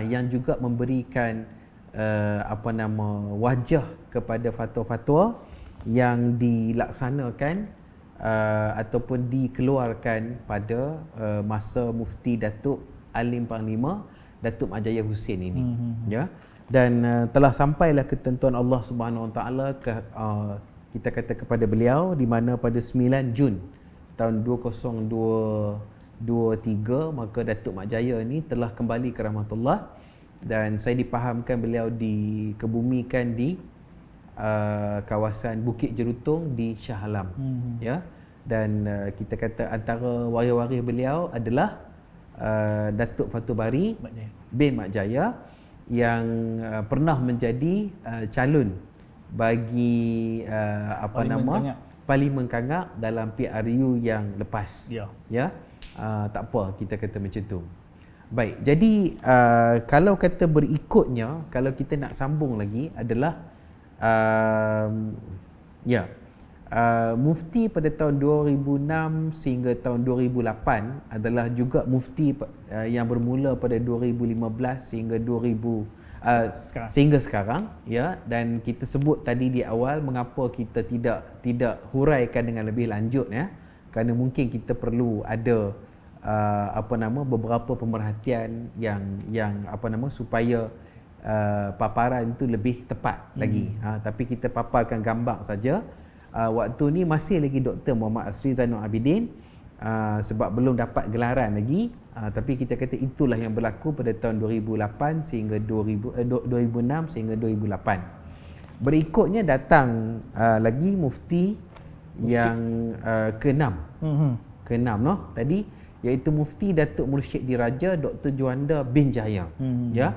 Yang juga memberikan wajah kepada fatwa-fatwa yang dilaksanakan ataupun dikeluarkan pada masa Mufti Datuk Alim Panglima Datuk Mak Jaya Hussein ini. Ya, dan telah sampailah ketentuan Allah Subhanahu Wa Taala kita kata kepada beliau, di mana pada 9 Jun tahun 2023 maka Datuk Mak Jaya ini telah kembali ke rahmatullah, dan saya dipahamkan beliau dikebumikan di kawasan Bukit Jerutung di Shah Alam. Ya, dan kita kata antara waris-waris beliau adalah Datuk Fatul Bari bin Mak Jaya yang pernah menjadi calon bagi Parlimen Kangak dalam PRU yang lepas. Ya, tak apa kita kata macam tu. Baik, jadi kalau kata berikutnya, kalau kita nak sambung lagi adalah mufti pada tahun 2006 sehingga tahun 2008 adalah juga mufti yang bermula pada 2015 sehingga sehingga sekarang, ya. Dan kita sebut tadi di awal mengapa kita tidak huraikan dengan lebih lanjut, ya, kerana mungkin kita perlu ada beberapa pemerhatian yang supaya paparan itu lebih tepat lagi. Tapi kita paparkan gambar saja. Waktu ni masih lagi Dr. Muhammad Asri Zainul Abidin, sebab belum dapat gelaran lagi. Tapi kita kata itulah yang berlaku pada tahun 2008 sehingga 2006 sehingga 2008. Berikutnya datang lagi mufti yang ke-6. Ke-6 tadi, iaitu Mufti Datuk Mursyid Diraja Dr. Juanda bin Jaya. Ya.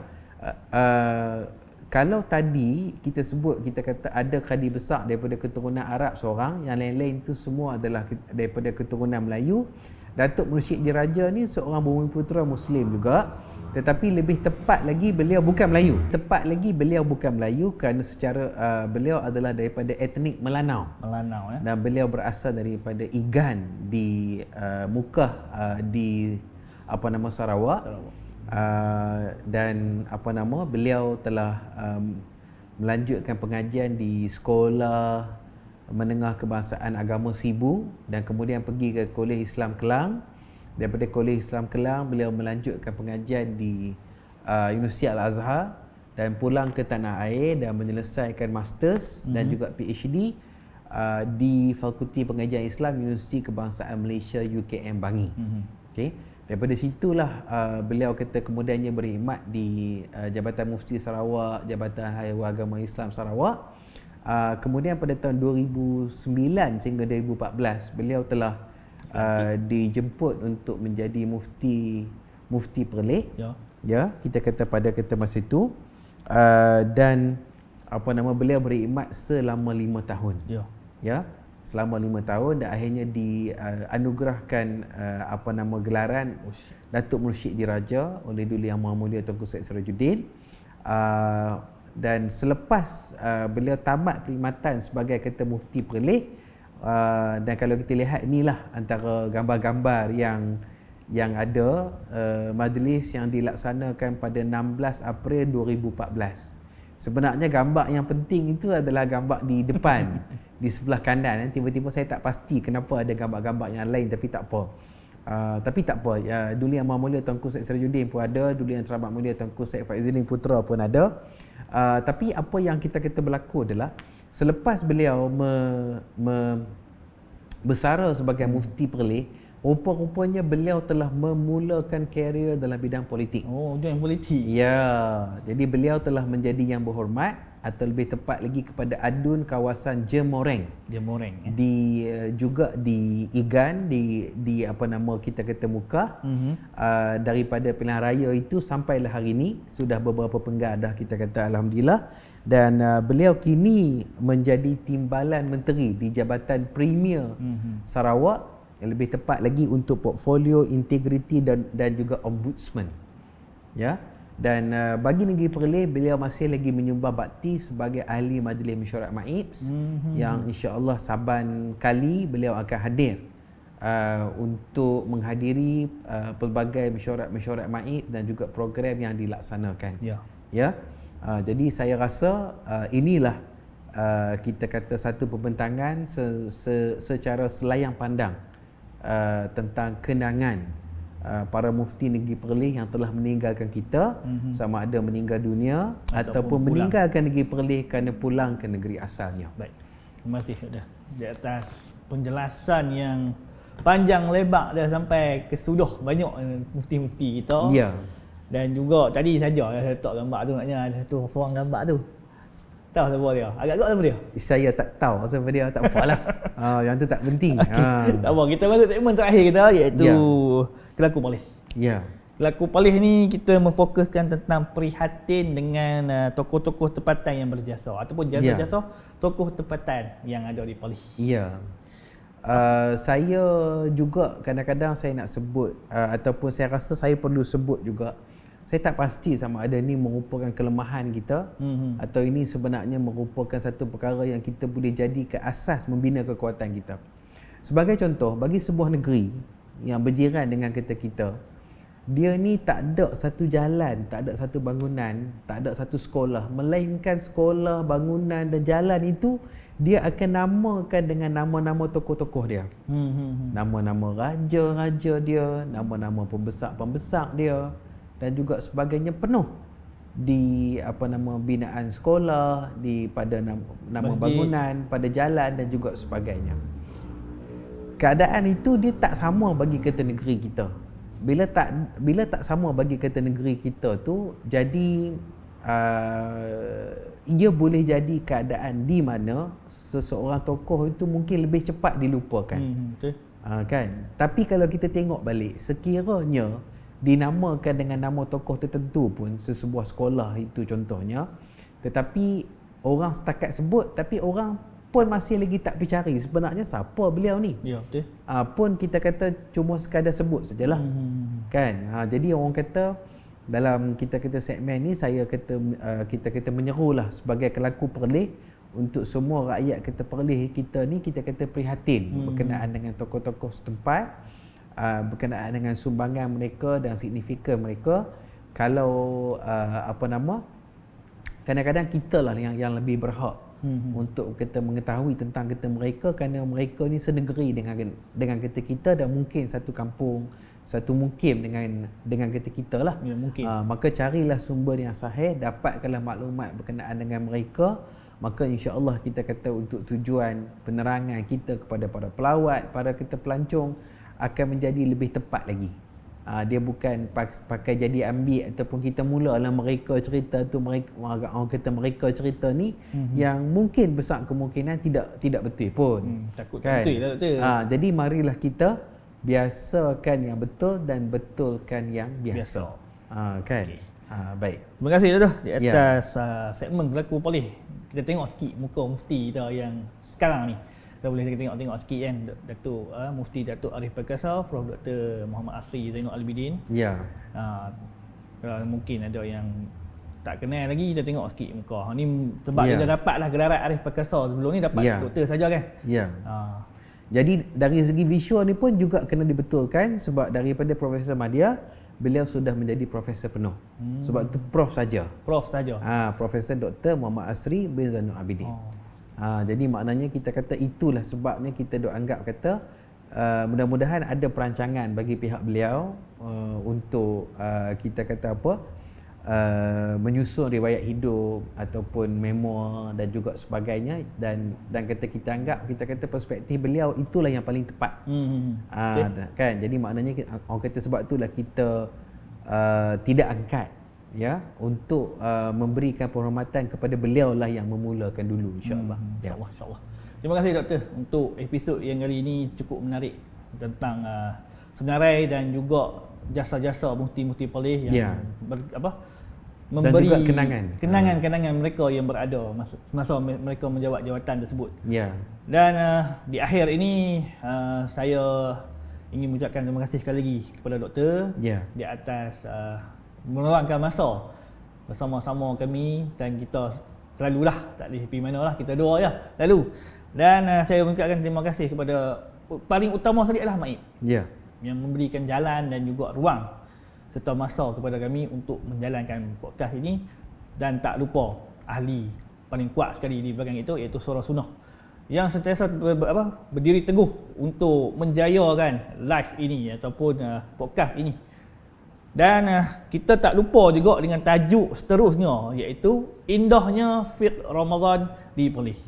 Kalau tadi kita sebut, kita kata ada kadi besar daripada keturunan Arab seorang, yang lain-lain itu semua adalah daripada keturunan Melayu. Datuk Mursyid Diraja ni seorang bumi putera Muslim juga, Tetapi lebih tepat lagi beliau bukan Melayu. Tepat lagi beliau bukan Melayu kerana secara beliau adalah daripada etnik Melanau. Melanau ya. Dan beliau berasal daripada Igan di Mukah di Sarawak. Dan beliau telah melanjutkan pengajian di sekolah menengah kebangsaan agama Sibu dan kemudian pergi ke Kolej Islam Kelang. Daripada Kolej Islam Kelang beliau melanjutkan pengajian di Universiti Al-Azhar dan pulang ke tanah air dan menyelesaikan masters dan juga PhD di Fakulti Pengajian Islam Universiti Kebangsaan Malaysia UKM Bangi. Okey. Daripada situlah beliau kata kemudiannya berkhidmat di Jabatan Mufti Sarawak, Jabatan Hari Agama Islam Sarawak. Kemudian pada tahun 2009 sehingga 2014 beliau telah dijemput untuk menjadi mufti Perlis. Ya, kita kata pada masa itu. Dan beliau berkhidmat selama 5 tahun. Ya. Selama 5 tahun dan akhirnya dianugerahkan gelaran Datuk Mursyid Diraja oleh Duli Yang Maha Mulia Tuanku Syed Sirajuddin. Dan selepas beliau tamat perkhidmatan sebagai kata mufti Perlis, dan kalau kita lihat inilah antara gambar-gambar yang ada majlis yang dilaksanakan pada 16 April 2014. Sebenarnya gambar yang penting itu adalah gambar di depan di sebelah kanan. Tiba-tiba saya tak pasti kenapa ada gambar-gambar yang lain, tapi tak apa. Duli Yang Maha Mulia Tuanku Syed Sirajuddin pun ada, Duli Yang Teramat Mulia Tuanku Syed Faizuddin Putra pun ada. Tapi apa yang kita berlaku adalah selepas beliau bersara sebagai mufti Perlis, rupa-rupanya beliau telah memulakan karier dalam bidang politik. Oh, dia yang politik. Ya, jadi beliau telah menjadi yang berhormat atau lebih tepat lagi kepada adun kawasan Jemoreng. Juga di Igan di kita kata Mukah. Daripada pilihan raya itu sampailah hari ini sudah beberapa penggal dah kita kata alhamdulillah. Dan beliau kini menjadi timbalan menteri di Jabatan Premier Sarawak, yang lebih tepat lagi untuk portfolio integriti dan juga ombudsman. Ya. Dan bagi negeri Perlis beliau masih lagi menyumbang bakti sebagai ahli Majlis Mesyuarat MAIPS yang insya-Allah saban kali beliau akan hadir untuk menghadiri pelbagai mesyuarat MAIPS dan juga program yang dilaksanakan. Ya. Jadi saya rasa inilah kita kata satu pembentangan secara selayang pandang tentang kenangan para mufti negeri Perlis yang telah meninggalkan kita, sama ada meninggal dunia ataupun meninggalkan negeri Perlis kerana pulang ke negeri asalnya. Baik. Terima kasih dah di atas penjelasan yang panjang lebar dah sampai ke suduh banyak mufti-mufti kita. Ya. Dan juga tadi saja saya letak gambar tu, naknya ada satu seorang gambar tu. Tahu siapa dia? Agak-agak siapa dia? Saya tak tahu siapa dia, tak apalah. Yang tu tak penting. Tak apa, kita masuk segmen terakhir kita iaitu Kelaku Perlis. Ya. Kelaku Perlis ni kita memfokuskan tentang prihatin dengan tokoh-tokoh tempatan yang berjasa ataupun jasa-jasa tokoh tempatan yang ada di Perlis. Ya. Saya juga kadang-kadang saya nak sebut ataupun saya rasa saya perlu sebut juga, saya tak pasti sama ada ni merupakan kelemahan kita atau ini sebenarnya merupakan satu perkara yang kita boleh jadikan asas membina kekuatan kita. Sebagai contoh, bagi sebuah negeri yang berjiran dengan kita, dia ni tak ada satu jalan, tak ada satu bangunan, tak ada satu sekolah, melainkan sekolah, bangunan dan jalan itu dia akan namakan dengan nama-nama tokoh-tokoh dia. Nama-nama raja-raja dia, nama-nama pembesar-pembesar dia dan juga sebagainya, penuh di binaan sekolah, pada nama bangunan, pada jalan dan juga sebagainya. Keadaan itu dia tak sama bagi kata negeri kita. Bila tak sama bagi kata negeri kita tu, jadi ia boleh jadi keadaan di mana seseorang tokoh itu mungkin lebih cepat dilupakan. Kan? Tapi kalau kita tengok balik, sekiranya dinamakan dengan nama tokoh tertentu pun, sesebuah sekolah itu contohnya, tetapi orang setakat sebut, tapi orang pun masih lagi tak pergi cari sebenarnya siapa beliau ni. Ya, betul. Pun kita kata cuma sekadar sebut sajalah. Kan? Jadi orang kata dalam kita segmen ni saya kata kita menyerulah sebagai kelaku Perlis untuk semua rakyat kita Perlis kita ni, kita kata prihatin berkenaan dengan tokoh-tokoh setempat, berkenaan dengan sumbangan mereka dan signifikan mereka. Kalau kadang-kadang kita lah yang lebih berhak untuk kita mengetahui tentang kita mereka, kerana mereka ni senegeri dengan kita dan mungkin satu kampung, satu mukim dengan kita lah. Ya, mungkin. Maka carilah sumber yang sahih, dapatkanlah maklumat berkenaan dengan mereka, maka insya-Allah kita kata untuk tujuan penerangan kita kepada para pelawat, para kita pelancong akan menjadi lebih tepat lagi. Dia bukan pakai jadi ambil ataupun kita mulalah mereka cerita tu, mereka cerita ni yang mungkin besar kemungkinan tidak betul pun. Takut kan? betul lah doktor. Jadi marilah kita biasakan yang betul dan betulkan yang biasa. Kan? Okay. Baik. Terima kasih doktor di atas segmen kelaku Perlis. Kita tengok sikit muka mufti kita yang sekarang ni. Kita boleh tengok sikit kan Datuk Mufti Datuk Arif Perkasa, Prof Dr Muhammad Asri Zainul Abidin. Ya. Kalau mungkin ada yang tak kenal lagi, kita tengok sikit muka. Ni sebab dia dah dapatlah gelaran Arif Perkasa, sebelum ni dapat doktor saja kan. Ya. Jadi dari segi visual ni pun juga kena dibetulkan, sebab daripada Profesor Madya beliau sudah menjadi profesor penuh. Sebab tu Prof saja. Profesor Dr Muhammad Asri bin Zainul Abidin. Jadi maknanya kita kata itulah sebabnya kita dok anggap kata mudah-mudahan ada perancangan bagi pihak beliau untuk kita kata menyusun riwayat hidup ataupun memoir dan juga sebagainya, dan kita anggap kita kata perspektif beliau itulah yang paling tepat. Kan, jadi maknanya orang kata sebab itulah kita tidak angkat untuk memberikan penghormatan kepada beliau lah yang memulakan dulu, insya-Allah. InsyaAllah. Terima kasih doktor untuk episod yang kali ini cukup menarik tentang senarai dan juga jasa-jasa mufti-mufti Perlis yang memberi kenangan mereka yang berada semasa mereka menjawat jawatan tersebut. Dan di akhir ini saya ingin mengucapkan terima kasih sekali lagi kepada doktor di atas meluangkan masa bersama-sama kami, dan kita selalulah tak boleh pergi mana lah, kita doa ya lalu. Dan saya mengucapkan terima kasih kepada paling utama sekali adalah Maib yang memberikan jalan dan juga ruang serta masa kepada kami untuk menjalankan podcast ini, dan tak lupa ahli paling kuat sekali di belakang itu iaitu Surah Sunnah yang sentiasa berdiri teguh untuk menjayakan live ini ataupun podcast ini. Dan kita tak lupa juga dengan tajuk seterusnya iaitu indahnya fiqh Ramadan di Perlis.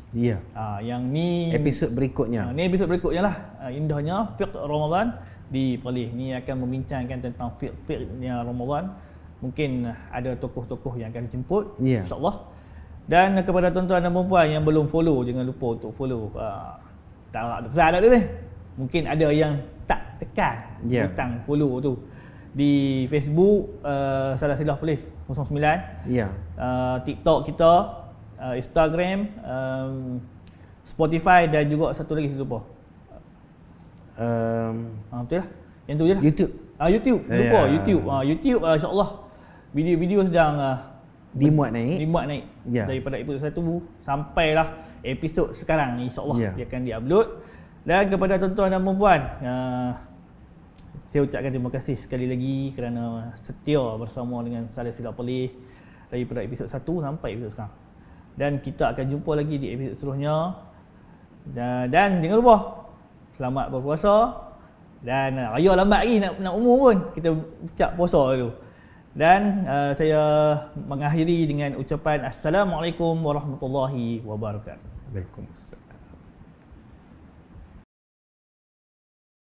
Yang ni episod berikutnya. Ni episod berikutnya lah, indahnya fiqh Ramadan di Perlis. Ni akan membincangkan tentang fiqh-fiqhnya Ramadan. Mungkin ada tokoh-tokoh yang akan dijemput, insya-Allah. Dan kepada tuan-tuan dan puan yang belum follow, jangan lupa untuk follow. Tak besar tak ada. Mungkin ada yang tak tekan butang follow tu. Di Facebook Salah Silah Perlis 09, TikTok kita, Instagram, Spotify dan juga satu lagi saya lupa. Betul lah. Yang tu je lah. YouTube. Lupa YouTube. YouTube insya-Allah video-video sedang dimuat naik. Daripada episod 1 sampailah episod sekarang ni, insya-Allah dia akan diupload. Dan kepada tuan-tuan dan puan-puan, saya ucapkan terima kasih sekali lagi kerana setia bersama dengan Salah Silah Perlis daripada episod 1 sampai episod sekarang. Dan kita akan jumpa lagi di episod seterusnya. Dan jangan lupa selamat berpuasa, dan raya lambat lagi nak umur pun, kita ucap puasa dulu. Dan saya mengakhiri dengan ucapan Assalamualaikum warahmatullahi wabarakatuh. Waalaikumsalam.